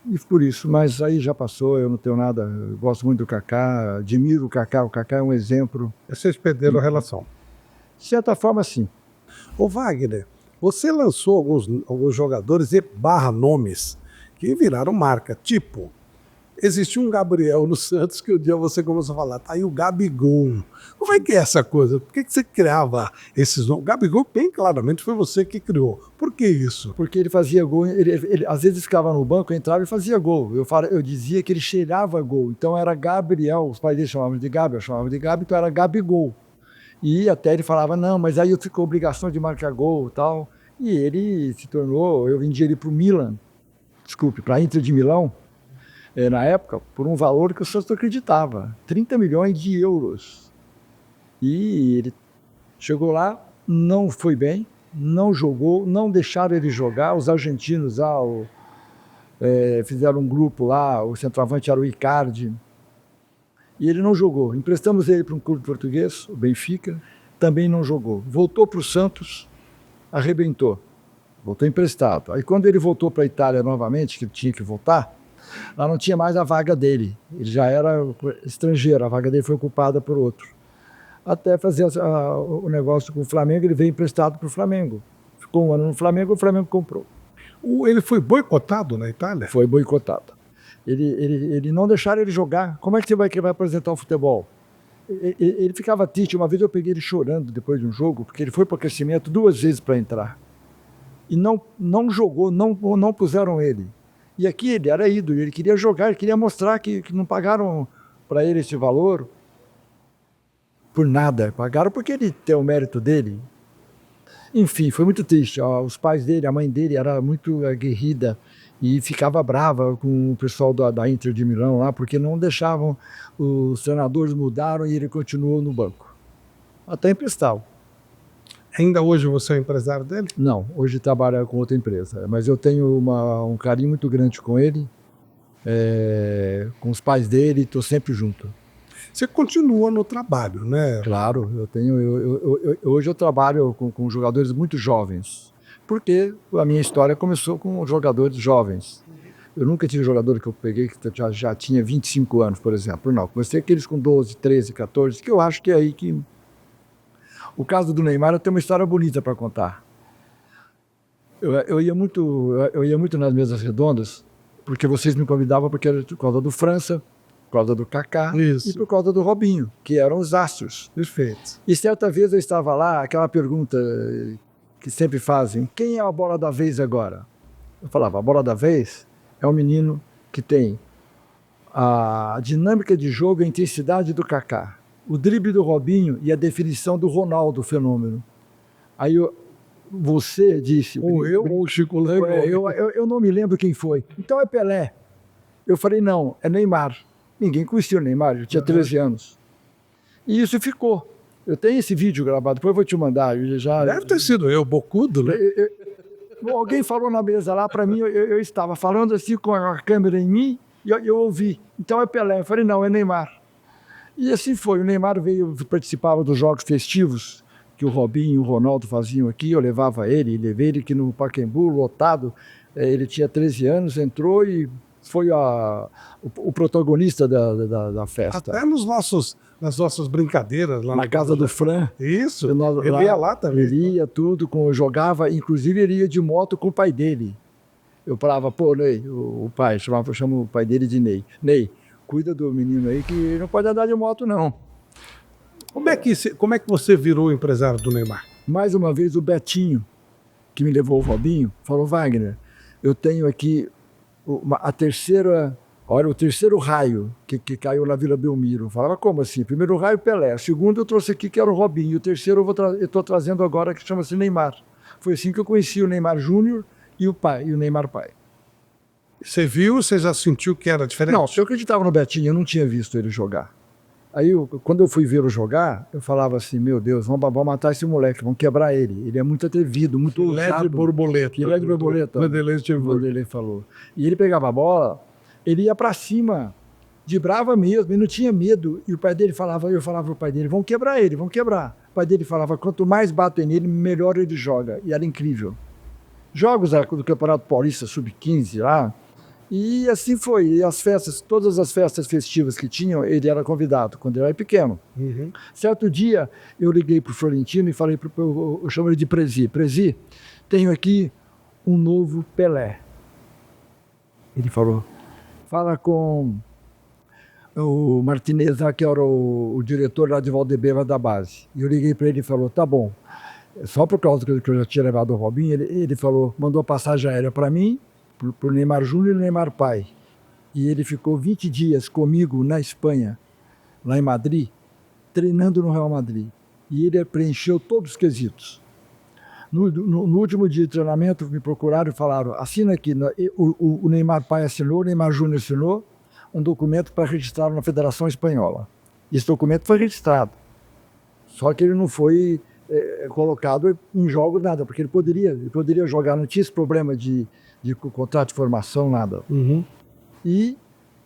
E por isso, mas aí já passou, eu não tenho nada, eu gosto muito do Kaká, admiro o Kaká é um exemplo. Vocês perderam a relação? De certa forma, sim. Ô Wagner, você lançou alguns jogadores e nomes que viraram marca, tipo, existiu um Gabriel no Santos que um dia você começou a falar, tá aí o Gabigol. Como é que é essa coisa? Por que você criava esses nomes? Gabigol, bem claramente, foi você que criou. Por que isso? Porque ele fazia gol, ele às vezes ficava no banco, entrava e fazia gol. Eu dizia que ele cheirava gol, então era Gabriel, os pais dele chamavam de Gabi, eu chamava de Gabi, então era Gabigol. E até ele falava, não, mas aí eu fico com a obrigação de marcar gol e tal. E ele se tornou, eu vendi ele para o Milan, para a Inter de Milão, na época, por um valor que o Santos não acreditava, 30 milhões de euros. E ele chegou lá, não foi bem, não jogou, não deixaram ele jogar. Os argentinos lá, fizeram um grupo lá, o centroavante era o Icardi, e ele não jogou. Emprestamos ele para um clube português, o Benfica, também não jogou. Voltou para o Santos, arrebentou, voltou emprestado. Aí quando ele voltou para a Itália novamente, que tinha que voltar, lá não tinha mais a vaga dele, ele já era estrangeiro, a vaga dele foi ocupada por outro. Até fazer o negócio com o Flamengo, ele veio emprestado para o Flamengo. Ficou um ano no Flamengo, o Flamengo comprou. Ele foi boicotado na Itália? Foi boicotado. Ele não deixaram ele jogar. Como é que você vai apresentar o futebol? Ele ficava triste. Uma vez eu peguei ele chorando depois de um jogo, porque ele foi para o aquecimento 2 vezes para entrar. E não jogou, não puseram ele. E aqui ele era ídolo, ele queria jogar, ele queria mostrar que não pagaram para ele esse valor por nada. Pagaram porque ele tem o mérito dele. Enfim, foi muito triste. Os pais dele, a mãe dele era muito aguerrida e ficava brava com o pessoal da Inter de Milão lá, porque não deixavam, os treinadores mudaram e ele continuou no banco. Até emprestá-lo. Ainda hoje você é o empresário dele? Não, hoje trabalha com outra empresa, mas eu tenho um carinho muito grande com ele, com os pais dele, estou sempre junto. Você continua no trabalho, né? Claro, hoje eu trabalho com jogadores muito jovens, porque a minha história começou com jogadores jovens. Eu nunca tive jogador que eu peguei que já tinha 25 anos, por exemplo. Não, comecei aqueles com 12, 13, 14, que eu acho que é aí que... O caso do Neymar, eu tenho uma história bonita para contar. Eu ia muito nas mesas redondas, porque vocês me convidavam porque era por causa do França, por causa do Kaká e por causa do Robinho, que eram os astros. Perfeito. E certa vez eu estava lá, aquela pergunta que sempre fazem, quem é a bola da vez agora? Eu falava, a bola da vez é um menino que tem a dinâmica de jogo e a intensidade do Kaká, o drible do Robinho e a definição do Ronaldo, fenômeno. Aí você disse... Ou eu ou o Chico Lego. Eu não me lembro quem foi. Então é Pelé. Eu falei, não, é Neymar. Ninguém conhecia o Neymar, eu tinha 13 anos. E isso ficou. Eu tenho esse vídeo gravado, depois eu vou te mandar. Deve ter sido eu, bocudo, né? Alguém falou na mesa lá, para mim, eu estava falando assim com a câmera em mim, e eu ouvi. Então é Pelé. Eu falei, não, é Neymar. E assim foi, o Neymar participava dos jogos festivos que o Robinho e o Ronaldo faziam aqui, eu levava ele, levei ele aqui no Pacaembu, lotado, ele tinha 13 anos, entrou e foi o protagonista da festa. Até nas nossas brincadeiras. Lá na casa do Fran. Isso, ele ia lá também. Ele ia tudo, jogava, inclusive ele ia de moto com o pai dele. Eu falava, pô, Ney, o pai, eu chamo o pai dele de Ney. Ney, cuida do menino aí que ele não pode andar de moto, não. Como é que você virou empresário do Neymar? Mais uma vez o Betinho, que me levou o Robinho, falou, Wagner, eu tenho aqui o terceiro raio que caiu na Vila Belmiro. Eu falava, como assim? Primeiro raio, Pelé. O segundo eu trouxe aqui, que era o Robinho. E o terceiro eu estou trazendo agora, que chama-se Neymar. Foi assim que eu conheci o Neymar Júnior e o Neymar pai. Você viu, você já sentiu que era diferente? Não, eu acreditava no Betinho, eu não tinha visto ele jogar. Aí, quando eu fui vê-lo jogar, eu falava assim, meu Deus, vamos matar esse moleque, vamos quebrar ele. Ele é muito atrevido, muito ousado. Filé de borboleta. Filé de borboleta. O Vanderlei falou. E ele pegava a bola, ele ia para cima, de brava mesmo, ele não tinha medo. E o pai dele falava, eu falava pro pai dele, vamos quebrar ele, vamos quebrar. O pai dele falava, quanto mais batem nele, melhor ele joga. E era incrível. Jogos do Campeonato Paulista Sub-15 lá, e assim foi. E as festas, todas as festas festivas que tinham, ele era convidado, quando ele era pequeno. Uhum. Certo dia, eu liguei para o Florentino e falei, eu chamo ele de Prezi. Prezi, tenho aqui um novo Pelé. Ele falou, fala com o Martinez, que era o diretor lá de Valdebeba da base. E eu liguei para ele e falou, tá bom. Só por causa que eu já tinha levado o Robinho, ele falou, mandou passagem aérea para mim, para o Neymar Júnior e o Neymar pai. E ele ficou 20 dias comigo na Espanha, lá em Madrid, treinando no Real Madrid. E ele preencheu todos os quesitos. No último dia de treinamento, me procuraram e falaram, assina aqui, o Neymar pai assinou, o Neymar Júnior assinou, um documento para registrar na Federação Espanhola. Esse documento foi registrado. Só que ele não foi colocado em jogo nada, porque ele poderia jogar, não tinha esse problema de contrato de formação, nada. Uhum. E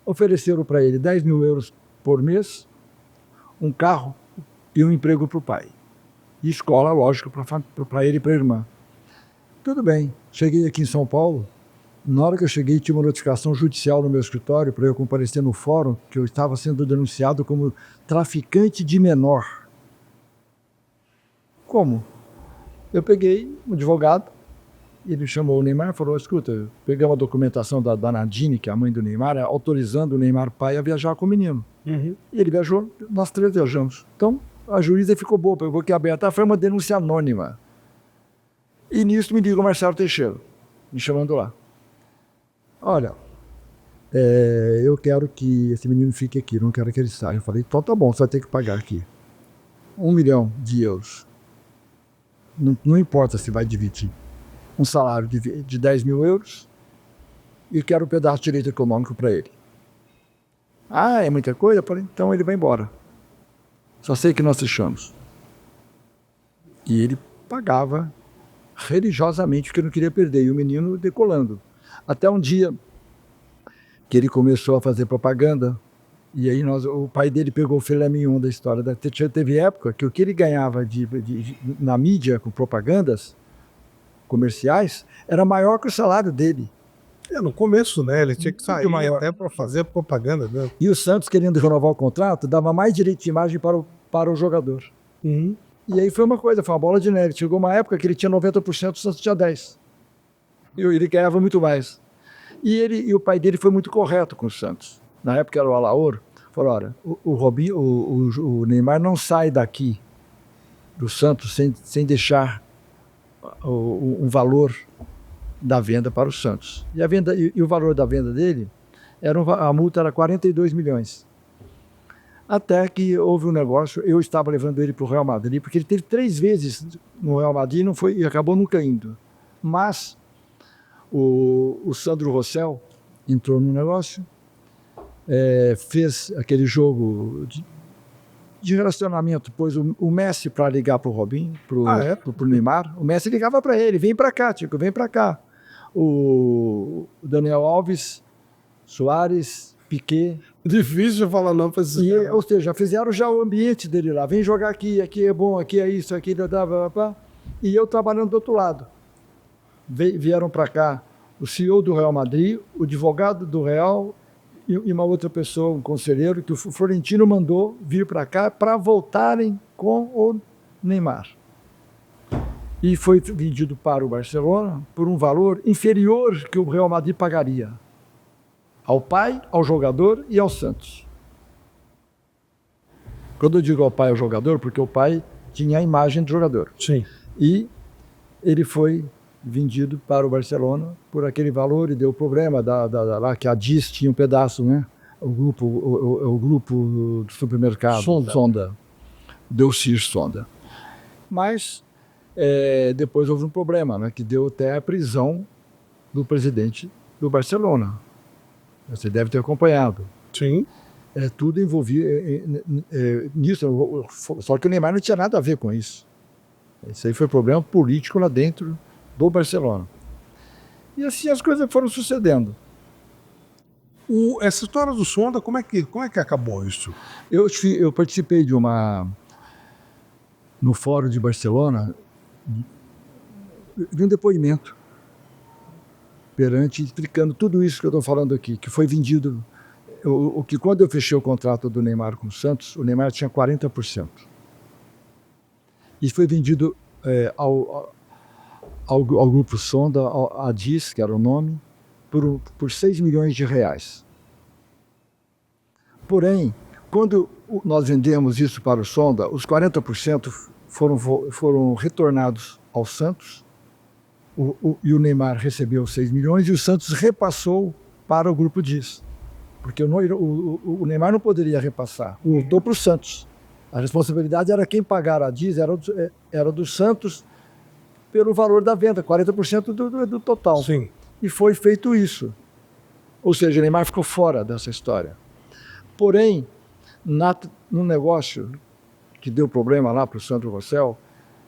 ofereceram para ele 10 mil euros por mês, um carro e um emprego para o pai. E escola, lógico, para ele e para a irmã. Tudo bem. Cheguei aqui em São Paulo. Na hora que eu cheguei, tinha uma notificação judicial no meu escritório para eu comparecer no fórum, que eu estava sendo denunciado como traficante de menor. Como? Eu peguei um advogado, ele chamou o Neymar e falou, escuta, pegamos a documentação da Nadine, que é a mãe do Neymar, autorizando o Neymar pai a viajar com o menino. Uhum. E ele viajou, nós três viajamos. Então, a juíza ficou boa, pegou que aberta, foi uma denúncia anônima. E nisso me liga o Marcelo Teixeira, me chamando lá. Olha, eu quero que esse menino fique aqui, não quero que ele saia. Eu falei, então tá bom, você vai ter que pagar aqui 1 milhão de euros. Não importa se vai dividir. Um salário de 10 mil euros e quero um pedaço de direito econômico para ele. Ah, é muita coisa? Então ele vai embora. Só sei que nós fechamos. E ele pagava religiosamente porque não queria perder. E o menino decolando. Até um dia que ele começou a fazer propaganda. E aí o pai dele pegou o filé mignon da história. Teve época que o que ele ganhava na mídia com propagandas comerciais era maior que o salário dele. No começo, né? Ele tinha que sair até para fazer propaganda, né? E o Santos, querendo renovar o contrato, dava mais direito de imagem para o jogador. Uhum. E aí foi uma bola de neve. Chegou uma época que ele tinha 90%, o Santos tinha 10%. E ele ganhava muito mais. E o pai dele foi muito correto com o Santos. Na época era o Alaor. Falou, olha, o Neymar não sai daqui do Santos sem deixar um valor da venda para o Santos. E o valor da venda dele, a multa era 42 milhões. Até que houve um negócio, eu estava levando ele para o Real Madrid, porque ele teve 3 vezes no Real Madrid e acabou nunca indo. Mas o Sandro Rosell entrou no negócio, fez aquele jogo de relacionamento, pôs o Messi para ligar para o Robinho, para o Neymar. O Messi ligava para ele, vem para cá, Tico, vem para cá. O Daniel Alves, Soares, Piquet. Difícil falar não para esse cara. Ou seja, fizeram já o ambiente dele lá. Vem jogar aqui é bom, aqui é isso, aqui dá. E eu trabalhando do outro lado. Vieram para cá o CEO do Real Madrid, o advogado do Real e uma outra pessoa, um conselheiro, que o Florentino mandou vir para cá para voltarem com o Neymar. E foi vendido para o Barcelona por um valor inferior que o Real Madrid pagaria ao pai, ao jogador e ao Santos. Quando eu digo ao pai e ao jogador, porque o pai tinha a imagem do jogador. Sim. E ele foi vendido para o Barcelona por aquele valor e deu problema lá que a DIS tinha um pedaço, né? O grupo do supermercado Sonda. Deu Sonda. Mas depois houve um problema, né? Que deu até a prisão do presidente do Barcelona. Você deve ter acompanhado. Sim. Tudo envolvia nisso. Só que o Neymar não tinha nada a ver com isso. Isso aí foi problema político lá dentro do Barcelona. E assim as coisas foram sucedendo. Essa história do Sonda, como é que acabou isso? Eu participei no Fórum de Barcelona, de um depoimento explicando tudo isso que eu estou falando aqui, que foi vendido, que quando eu fechei o contrato do Neymar com o Santos, o Neymar tinha 40%. E foi vendido ao grupo Sonda, a DIS, que era o nome, por 6 milhões de reais. Porém, quando nós vendemos isso para o Sonda, os 40% foram retornados ao Santos, e o Neymar recebeu 6 milhões e o Santos repassou para o grupo DIS. Porque o Neymar não poderia repassar, voltou para o Santos. A responsabilidade era quem pagar a DIS, era do Santos pelo valor da venda, 40% do total. Sim. E foi feito isso. Ou seja, o Neymar ficou fora dessa história. Porém, no negócio que deu problema lá para o Sandro Rosell,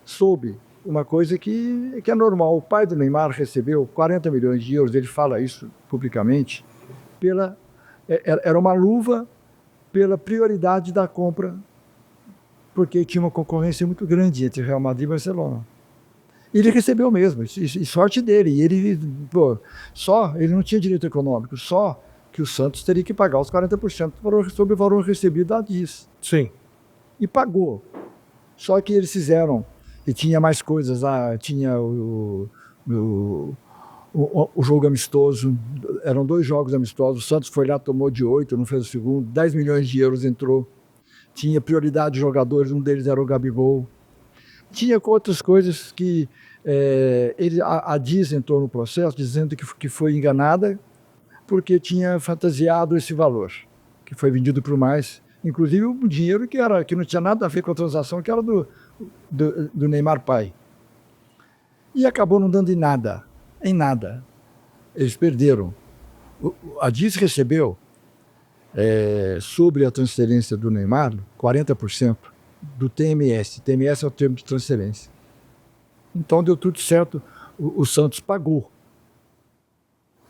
soube uma coisa que é normal. O pai do Neymar recebeu 40 milhões de euros, ele fala isso publicamente, era uma luva pela prioridade da compra, porque tinha uma concorrência muito grande entre Real Madrid e Barcelona. E ele recebeu mesmo, e sorte dele. E ele não tinha direito econômico, só que o Santos teria que pagar os 40% sobre o valor recebido da DIS. Sim. E pagou. Só que eles fizeram, e tinha mais coisas lá, tinha o jogo amistoso, eram 2 jogos amistosos, o Santos foi lá, tomou de 8, não fez o segundo, 10 milhões de euros entrou, tinha prioridade de jogadores, um deles era o Gabigol, tinha outras coisas que a DIS entrou no processo dizendo que foi enganada porque tinha fantasiado esse valor, que foi vendido por mais, inclusive um dinheiro que não tinha nada a ver com a transação, que era do Neymar pai. E acabou não dando em nada. Em nada. Eles perderam. A DIS recebeu, sobre a transferência do Neymar, 40% do TMS. TMS é o termo de transferência. Então deu tudo certo. O Santos pagou.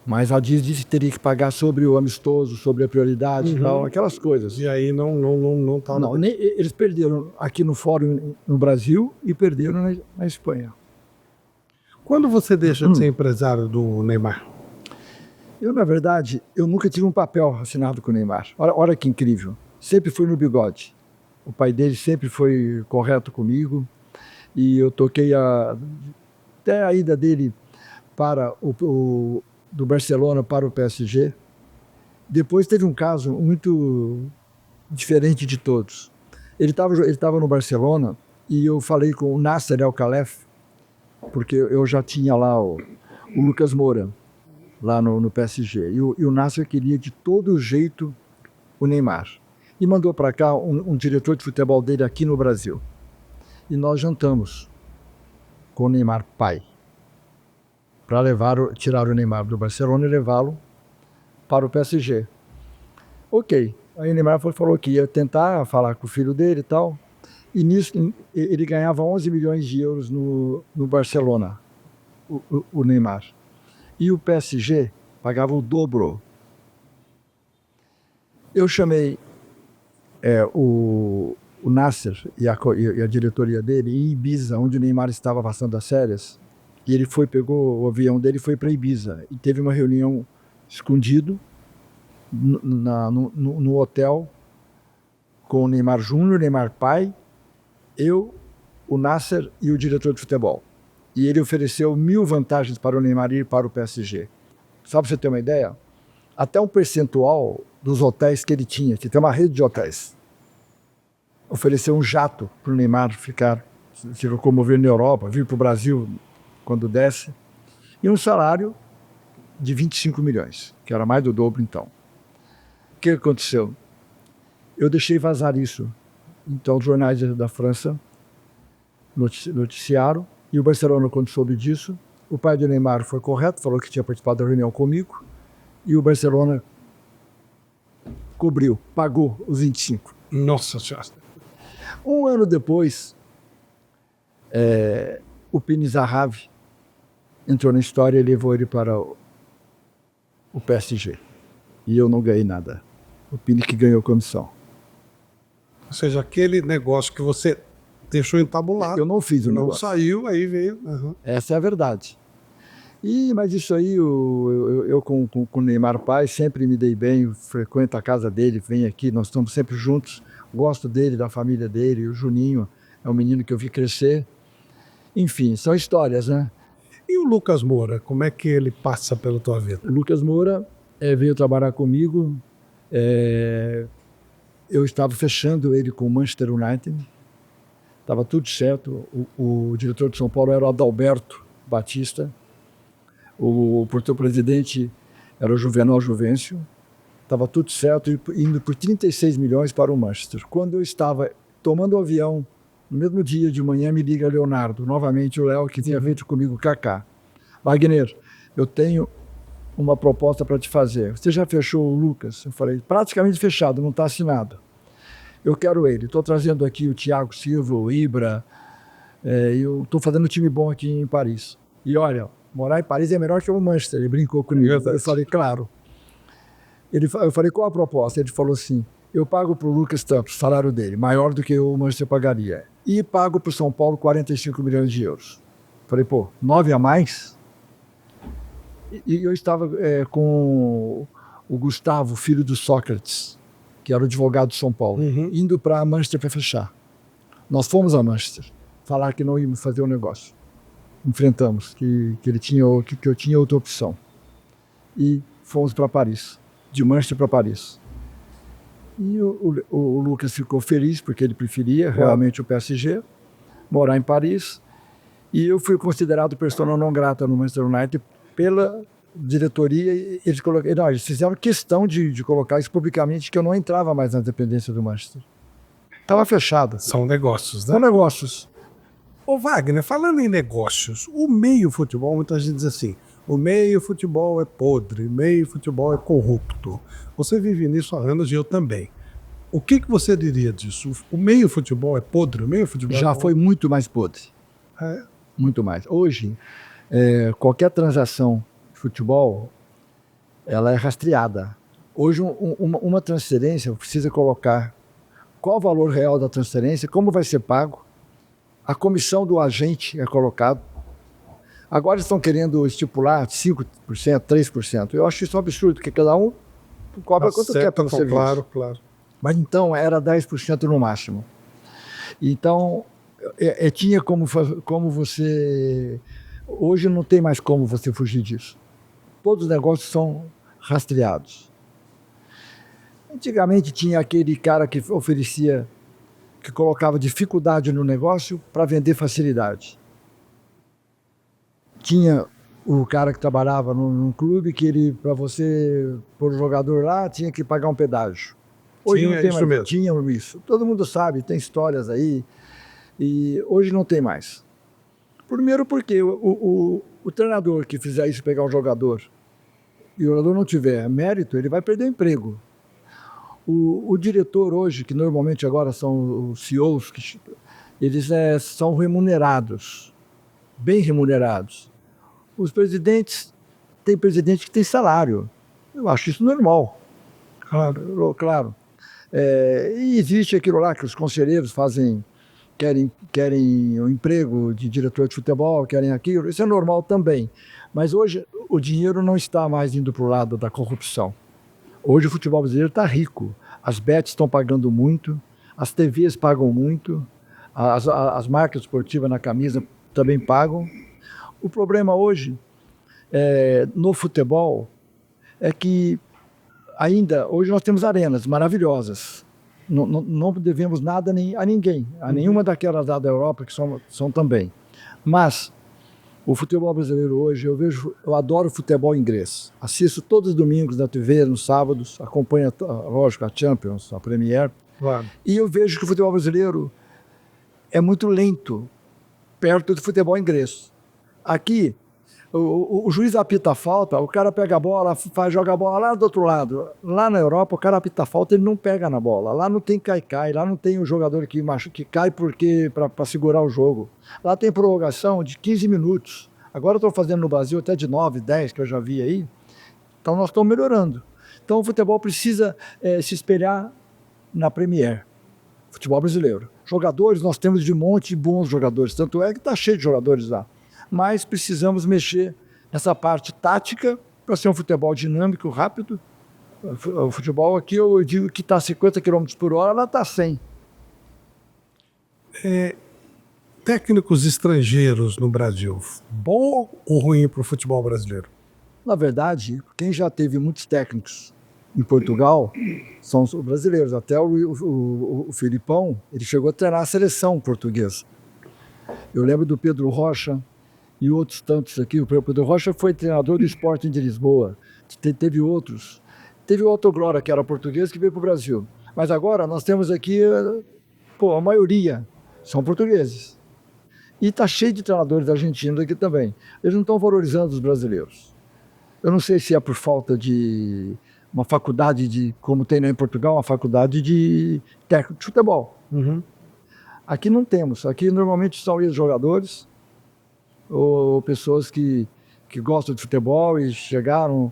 Mas a DIS disse que teria que pagar sobre o amistoso, sobre a prioridade, tal, aquelas coisas. E aí não tá. Não, eles perderam aqui no Fórum no Brasil e perderam na Espanha. Quando você deixa de ser empresário do Neymar? Eu, na verdade, eu nunca tive um papel assinado com o Neymar. Olha que incrível. Sempre fui no bigode. O pai dele sempre foi correto comigo. E eu toquei até a ida dele para do Barcelona para o PSG. Depois teve um caso muito diferente de todos. Ele estava no Barcelona e eu falei com o Nasser El-Khelaifi, porque eu já tinha lá o Lucas Moura, lá no PSG. E o Nasser queria de todo jeito o Neymar. E mandou para cá um diretor de futebol dele aqui no Brasil. E nós jantamos com o Neymar pai, para tirar o Neymar do Barcelona e levá-lo para o PSG. Ok. Aí o Neymar falou que ia tentar falar com o filho dele e tal. E nisso ele ganhava 11 milhões de euros no Barcelona, o Neymar. E o PSG pagava o dobro. Eu chamei o Nasser e a diretoria dele em Ibiza, onde o Neymar estava passando as férias. E ele pegou o avião dele e foi para Ibiza. E teve uma reunião escondido no hotel com o Neymar Júnior, Neymar pai, eu, o Nasser e o diretor de futebol. E ele ofereceu 1000 vantagens para o Neymar ir para o PSG. Só para você ter uma ideia, até um percentual dos hotéis que ele tinha, que tem uma rede de hotéis, ofereceu um jato para o Neymar se locomover na Europa, vir para o Brasil quando desce, e um salário de 25 milhões, que era mais do dobro então. O que aconteceu? Eu deixei vazar isso. Então os jornais da França noticiaram, e o Barcelona, quando soube disso, o pai do Neymar foi correto, falou que tinha participado da reunião comigo, e o Barcelona cobriu, pagou os 25. Nossa Senhora. Um ano depois, o Pini Zahavi entrou na história e levou ele para o PSG. E eu não ganhei nada. O Pini que ganhou comissão. Ou seja, aquele negócio que você deixou entabulado. Eu não fiz o não negócio. Saiu, aí veio. Essa é a verdade. Mas isso aí, eu com o Neymar pai sempre me dei bem, frequento a casa dele, venho aqui, nós estamos sempre juntos, gosto dele, da família dele, o Juninho é um menino que eu vi crescer. Enfim, são histórias, né? E o Lucas Moura, como é que ele passa pela tua vida? O Lucas Moura veio trabalhar comigo, eu estava fechando ele com o Manchester United, estava tudo certo, o diretor de São Paulo era o Adalberto Batista, o porto-presidente era o Juvenal Juvencio, estava tudo certo, indo por 36 milhões para o Manchester. Quando eu estava tomando o avião, no mesmo dia de manhã me liga Leonardo, novamente o Léo, que tinha feito comigo o Kaká. Wagner, eu tenho uma proposta para te fazer. Você já fechou o Lucas? Eu falei, praticamente fechado, não está assinado. Eu quero ele. Estou trazendo aqui o Thiago Silva, o Ibra. Eu estou fazendo um time bom aqui em Paris. E olha, morar em Paris é melhor que o Manchester. Ele brincou comigo. Eu falei, claro. Eu falei, qual a proposta? Ele falou assim, eu pago para o Lucas tanto, o salário dele, maior do que o Manchester pagaria. E pago para o São Paulo 45 milhões de euros. Falei, 9 a mais? E eu estava com o Gustavo, filho do Sócrates, que era o advogado de São Paulo, indo para Manchester para fechar. Nós fomos a Manchester, falar que não íamos fazer o negócio. Enfrentamos, que eu tinha outra opção. E fomos para Paris, de Manchester para Paris. E o Lucas ficou feliz, porque ele preferia realmente o PSG, morar em Paris. E eu fui considerado persona não grata no Manchester United pela diretoria. Eles fizeram questão de colocar isso publicamente, que eu não entrava mais na dependência do Manchester. Estava fechada. São negócios, né? São negócios. Ô Wagner, falando em negócios, o meio futebol, muita gente diz assim, o meio futebol é podre, o meio futebol é corrupto. Você vive nisso há anos e eu também. O que você diria disso? O meio futebol é podre? O meio futebol Já foi muito mais podre. É. Muito mais. Hoje, qualquer transação de futebol, ela é rastreada. Hoje, uma transferência precisa colocar qual o valor real da transferência, como vai ser pago, a comissão do agente é colocado. Agora estão querendo estipular 5%, 3%. Eu acho isso um absurdo, porque cada um cobra quanto quer pelo serviço. Claro, claro. Mas então era 10% no máximo. Então, tinha como você... Hoje não tem mais como você fugir disso. Todos os negócios são rastreados. Antigamente tinha aquele cara que oferecia, que colocava dificuldade no negócio para vender facilidade. Tinha o cara que trabalhava num clube que ele, para você pôr o jogador lá, tinha que pagar um pedágio. Hoje não tem isso mais. mesmo. Tinha isso. Todo mundo sabe, tem histórias aí. E hoje não tem mais. Primeiro porque o treinador que fizer isso, pegar um jogador, e o jogador não tiver mérito, ele vai perder o emprego. O diretor hoje, que normalmente agora são os CEOs, eles são remunerados, bem remunerados. Os presidentes, tem presidente que tem salário. Eu acho isso normal. Claro. E existe aquilo lá que os conselheiros fazem, querem um emprego de diretor de futebol, querem aquilo. Isso é normal também. Mas hoje o dinheiro não está mais indo para o lado da corrupção. Hoje o futebol brasileiro está rico. As bets estão pagando muito, as TVs pagam muito, as marcas esportivas na camisa também pagam. O problema hoje no futebol é que ainda hoje nós temos arenas maravilhosas. Não devemos nada a ninguém, a nenhuma daquelas da Europa que são também. Mas o futebol brasileiro hoje, eu adoro futebol inglês. Assisto todos os domingos na TV, nos sábados, acompanho, lógico, a Champions, a Premier. Claro. E eu vejo que o futebol brasileiro é muito lento, perto do futebol inglês. Aqui, o juiz apita a falta, o cara pega a bola, joga a bola lá do outro lado. Lá na Europa, o cara apita a falta, ele não pega na bola. Lá não tem cai-cai, lá não tem o jogador que cai para segurar o jogo. Lá tem prorrogação de 15 minutos. Agora eu estou fazendo no Brasil até de 9, 10, que eu já vi aí. Então nós estamos melhorando. Então o futebol precisa se espelhar na Premier. Futebol brasileiro. Jogadores, nós temos de monte de bons jogadores. Tanto é que está cheio de jogadores lá. Mas precisamos mexer nessa parte tática para ser um futebol dinâmico, rápido. O futebol aqui, eu digo que está a 50 km por hora, lá está a 100. Técnicos estrangeiros no Brasil, bom ou ruim para o futebol brasileiro? Na verdade, quem já teve muitos técnicos em Portugal são os brasileiros. Até o Filipão, ele chegou a treinar a seleção portuguesa. Eu lembro do Pedro Rocha, e outros tantos aqui. O Pedro Rocha foi treinador do Sporting de Lisboa. Teve outros. Teve o Otto Glória, que era português, que veio para o Brasil. Mas agora nós temos aqui, a maioria são portugueses. E está cheio de treinadores argentinos aqui também. Eles não estão valorizando os brasileiros. Eu não sei se é por falta de uma faculdade, como tem em Portugal, uma faculdade de técnico de futebol. Uhum. Aqui não temos. Aqui normalmente são ex-jogadores, ou pessoas que gostam de futebol e chegaram.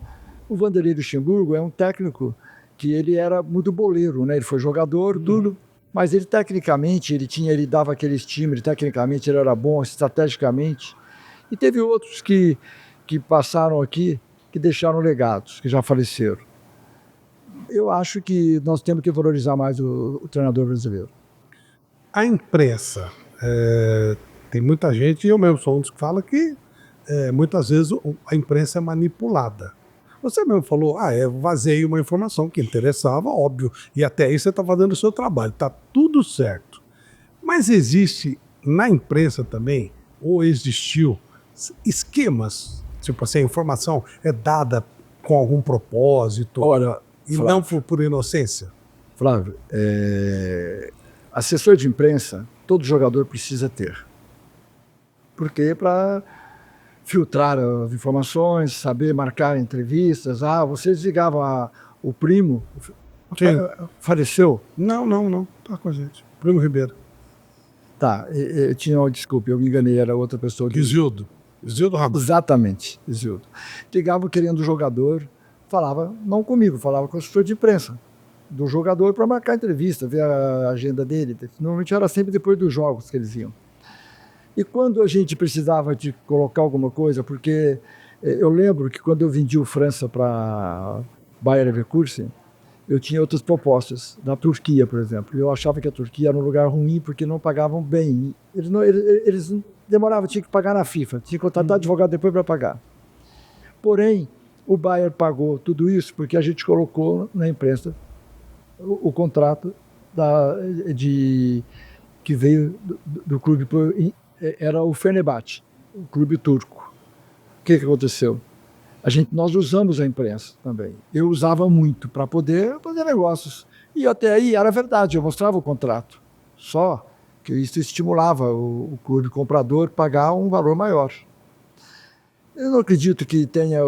O Vanderlei Luxemburgo é um técnico que ele era muito boleiro, né? Ele foi jogador, tudo, mas ele tecnicamente, ele dava aquele estímulo, tecnicamente ele era bom, estrategicamente. E teve outros que passaram aqui, que deixaram legados, que já faleceram. Eu acho que nós temos que valorizar mais o treinador brasileiro. A imprensa... Tem muita gente, e eu mesmo sou um dos que fala que muitas vezes a imprensa é manipulada. Você mesmo falou, eu vazei uma informação que interessava, óbvio, e até aí você estava dando o seu trabalho, está tudo certo. Mas existe na imprensa também, ou existiu, esquemas, tipo assim, a informação é dada com algum propósito, e Flávio, não por inocência? Flávio, assessor de imprensa, todo jogador precisa ter. porque para filtrar as informações, saber marcar entrevistas. Ah, você desligava o primo, faleceu? Não, tá com a gente. Primo Ribeiro. Tá, desculpe, eu me enganei, era outra pessoa. Isildo Ramos. Exatamente, Isildo. Ligava querendo o jogador, falava, não comigo, falava com o assessor de imprensa do jogador para marcar entrevista, ver a agenda dele. Normalmente era sempre depois dos jogos que eles iam. E quando a gente precisava de colocar alguma coisa, porque eu lembro que quando eu vendi o França para Bayer Leverkusen, eu tinha outras propostas, da Turquia, por exemplo. Eu achava que a Turquia era um lugar ruim porque não pagavam bem. Eles demoravam, tinha que pagar na FIFA, tinha que contratar advogado depois para pagar. Porém, o Bayer pagou tudo isso porque a gente colocou na imprensa o contrato que veio do clube, era o Fenerbahçe, o clube turco. O que aconteceu? Nós usamos a imprensa também. Eu usava muito para poder fazer negócios. E até aí era verdade, eu mostrava o contrato. Só que isso estimulava o clube comprador a pagar um valor maior. Eu não acredito que tenha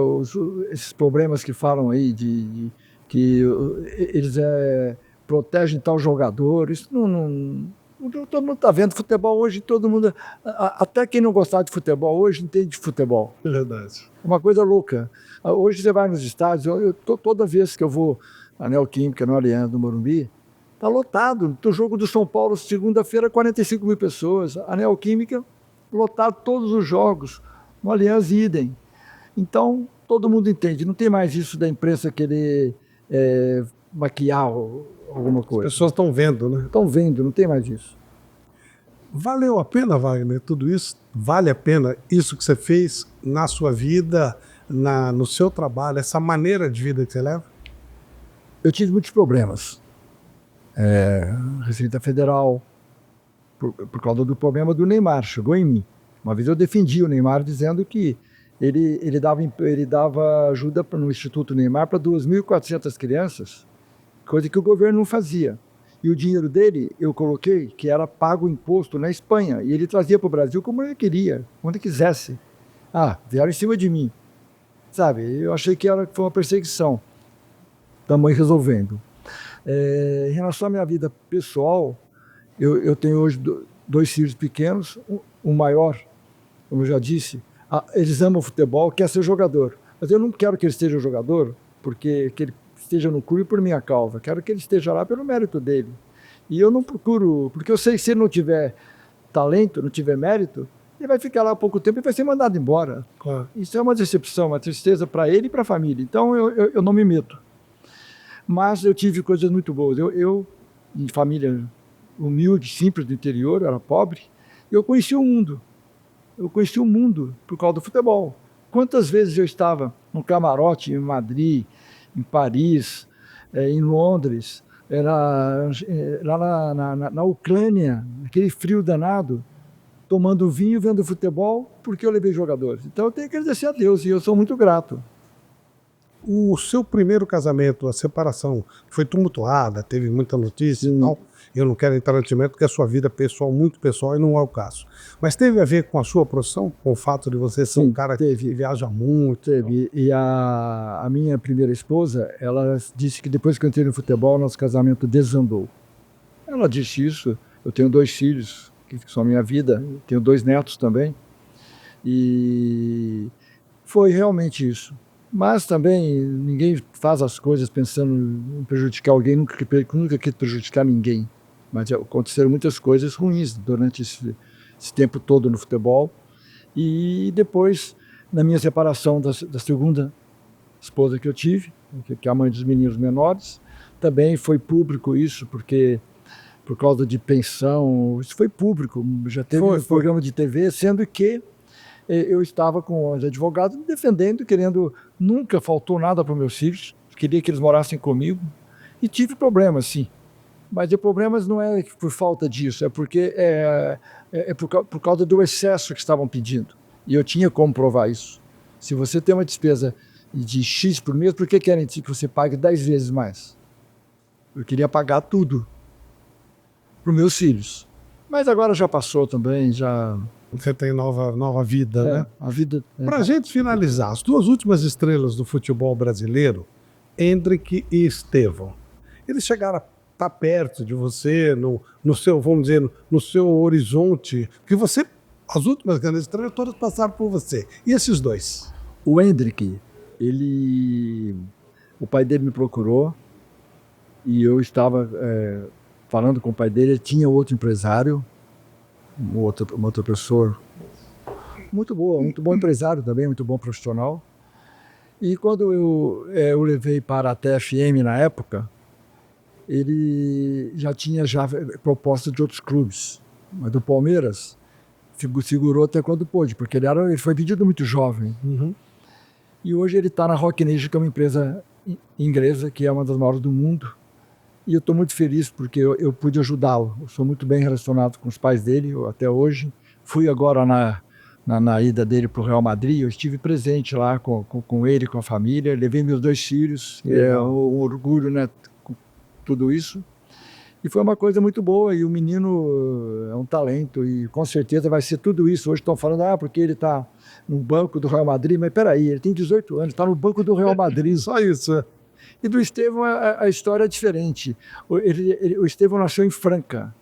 esses problemas que falam aí que eles protegem tal jogador. Isso todo mundo está vendo futebol hoje, todo mundo, até quem não gostava de futebol hoje entende de futebol. É verdade. Uma coisa louca. Hoje você vai nos estádios, toda vez que eu vou na Neoquímica, no Allianz, no Morumbi, está lotado. O jogo do São Paulo, segunda-feira, 45 mil pessoas. A Neoquímica, lotado todos os jogos. No Allianz, idem. Então, todo mundo entende. Não tem mais isso da imprensa querer maquiar alguma coisa. As pessoas estão vendo, né? Estão vendo, não tem mais isso. Valeu a pena, Wagner, tudo isso? Vale a pena isso que você fez na sua vida, no seu trabalho, essa maneira de vida que você leva? Eu tive muitos problemas. Receita Federal, por causa do problema do Neymar, chegou em mim. Uma vez eu defendi o Neymar dizendo que ele dava ajuda no Instituto Neymar para 2.400 crianças, coisa que o governo não fazia. E o dinheiro dele, eu coloquei, que era pago imposto na Espanha, e ele trazia para o Brasil como ele queria, quando ele quisesse. Vieram em cima de mim. Sabe, eu achei que foi uma perseguição. Estamos aí resolvendo. Em relação à minha vida pessoal, eu tenho hoje 2 filhos pequenos, o maior, como eu já disse, eles amam futebol, quer ser jogador. Mas eu não quero que ele seja jogador, porque que ele esteja no clube por minha causa. Quero que ele esteja lá pelo mérito dele. E eu não procuro, porque eu sei que se ele não tiver talento, não tiver mérito, ele vai ficar lá há pouco tempo e vai ser mandado embora. Claro. Isso é uma decepção, uma tristeza para ele e para a família. Então eu não me meto. Mas eu tive coisas muito boas. Eu em família humilde, simples do interior, eu era pobre, eu conheci o mundo. Eu conheci o mundo por causa do futebol. Quantas vezes eu estava no camarote em Madrid, em Paris, em Londres, lá na Ucrânia, aquele frio danado, tomando vinho, vendo futebol, porque eu levei jogadores. Então eu tenho que agradecer a Deus e eu sou muito grato. O seu primeiro casamento, a separação, foi tumultuada, teve muita notícia e tal. Eu não quero entrar no mérito porque a sua vida pessoal, muito pessoal, e não é o caso. Mas teve a ver com a sua profissão? Com o fato de você ser um cara que viaja muito? Teve. E a minha primeira esposa, ela disse que depois que eu entrei no futebol, nosso casamento desandou. Ela disse isso. Eu tenho 2 filhos, que são a minha vida. Tenho 2 netos também. E foi realmente isso. Mas também ninguém faz as coisas pensando em prejudicar alguém, nunca quis prejudicar ninguém. Mas aconteceram muitas coisas ruins durante esse tempo todo no futebol. E depois, na minha separação da segunda esposa que eu tive, que é a mãe dos meninos menores, também foi público isso, porque por causa de pensão, isso foi público, já teve um programa de TV, sendo que eu estava com os advogados me defendendo, nunca faltou nada para os meus filhos, queria que eles morassem comigo, e tive problemas, sim. Mas o problema não é por falta disso, é porque por causa do excesso que estavam pedindo. E eu tinha como provar isso. Se você tem uma despesa de X por mês, por que querem que você pague 10 vezes mais? Eu queria pagar tudo para os meus filhos. Mas agora já passou também, já Você tem nova vida, né? A vida... Para a gente finalizar, as duas últimas estrelas do futebol brasileiro, Endrick e Estevão, eles chegaram a estar perto de você, no seu, vamos dizer, no seu horizonte, que você, as últimas grandes estrelas todas passaram por você. E esses dois? O Endrick, o pai dele me procurou e eu estava falando com o pai dele. Ele tinha outro empresário, uma outra pessoa muito boa, muito bom empresário também, muito bom profissional. E quando eu levei para a TFM na época, ele já tinha proposta de outros clubes, mas do Palmeiras segurou até quando pôde, porque ele foi vendido muito jovem. Uhum. E hoje ele está na Rock Nation, que é uma empresa inglesa, que é uma das maiores do mundo. E eu estou muito feliz porque eu pude ajudá-lo. Eu sou muito bem relacionado com os pais dele até hoje. Fui agora na ida dele para o Real Madrid, eu estive presente lá com ele, com a família. Levei meus 2 filhos, é um orgulho, né, com tudo isso. E foi uma coisa muito boa, e o menino é um talento, e com certeza vai ser tudo isso. Hoje estão falando, porque ele está no banco do Real Madrid, mas peraí, ele tem 18 anos, está no banco do Real Madrid. Só isso. E do Estevão a história é diferente. O Estevão nasceu em Franca,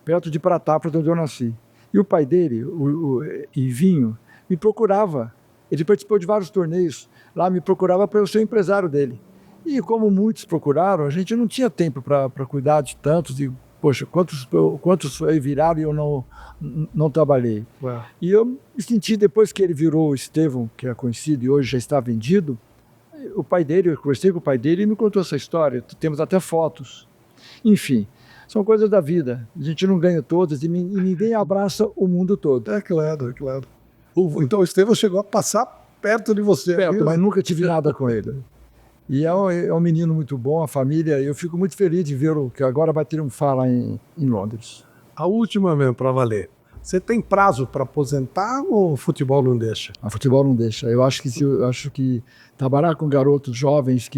perto de Pratápolis, onde eu nasci. E o pai dele, o Ivinho, me procurava. Ele participou de vários torneios. Lá me procurava para eu ser empresário dele. E como muitos procuraram, a gente não tinha tempo para cuidar de tantos. E, poxa, quantos viraram e eu não trabalhei. Ué. E eu me senti, depois que ele virou o Estevão, que é conhecido e hoje já está vendido, o pai dele, eu conversei com o pai dele e me contou essa história. Temos até fotos. Enfim, são coisas da vida. A gente não ganha todas e ninguém abraça o mundo todo. É claro, é claro. Então o Estevão chegou a passar perto de você. Perto, mas nunca tive nada com ele. E é um menino muito bom, a família. Eu fico muito feliz de vê-lo, que agora vai triunfar lá em Londres. A última mesmo, para valer. Você tem prazo para aposentar ou o futebol não deixa? O futebol não deixa. Eu acho que trabalhar com garotos jovens,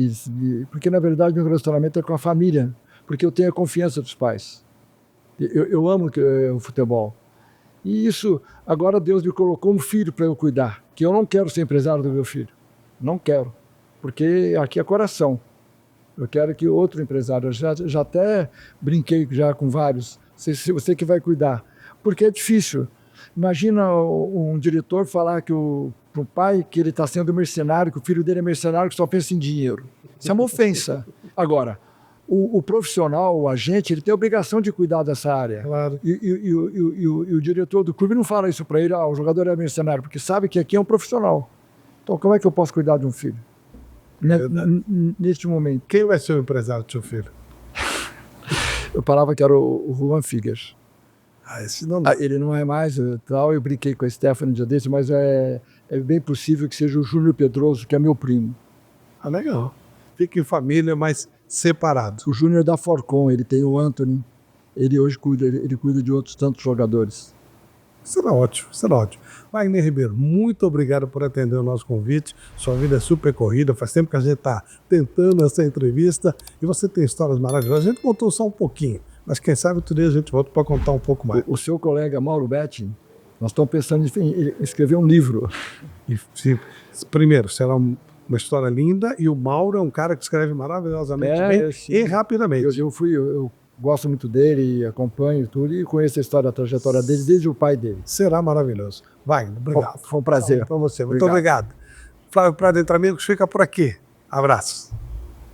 porque na verdade o relacionamento é com a família, porque eu tenho a confiança dos pais. Eu amo o futebol. E isso, agora Deus me colocou um filho para eu cuidar, que eu não quero ser empresário do meu filho. Não quero. Porque aqui é coração. Eu quero que outro empresário, eu já até brinquei já com vários, você que vai cuidar. Porque é difícil. Imagina um diretor falar para o pai que ele está sendo mercenário, que o filho dele é mercenário, que só pensa em dinheiro. Isso é uma ofensa. Agora, o profissional, o agente, ele tem a obrigação de cuidar dessa área. Claro. E o diretor do clube não fala isso para ele, o jogador é mercenário, porque sabe que aqui é um profissional. Então, como é que eu posso cuidar de um filho? Neste momento. Quem vai ser o empresário do seu filho? Eu falava que era o Juan Figueiras. Esse não... Ele não é mais tal. Eu brinquei com a Stephanie um dia desse, mas é bem possível que seja o Júnior Pedroso, que é meu primo. Legal. Fica em família, mas separado. O Júnior é da Forcon, ele tem o Anthony. Ele hoje cuida de outros tantos jogadores. Será ótimo, será ótimo. Wagner Ribeiro, muito obrigado por atender o nosso convite. Sua vida é super corrida, faz tempo que a gente está tentando essa entrevista e você tem histórias maravilhosas. A gente contou só um pouquinho, mas quem sabe outro dia a gente volta para contar um pouco mais. O seu colega Mauro Betti, nós estamos pensando em escrever um livro. Primeiro, será uma história linda e o Mauro é um cara que escreve maravilhosamente bem e rapidamente. Eu gosto muito dele, acompanho tudo e conheço a história, a trajetória dele desde o pai dele. Será maravilhoso. Wagner, obrigado. Foi um prazer. Para você. Muito obrigado. Flávio Prado Entre Amigos fica por aqui. Abraços.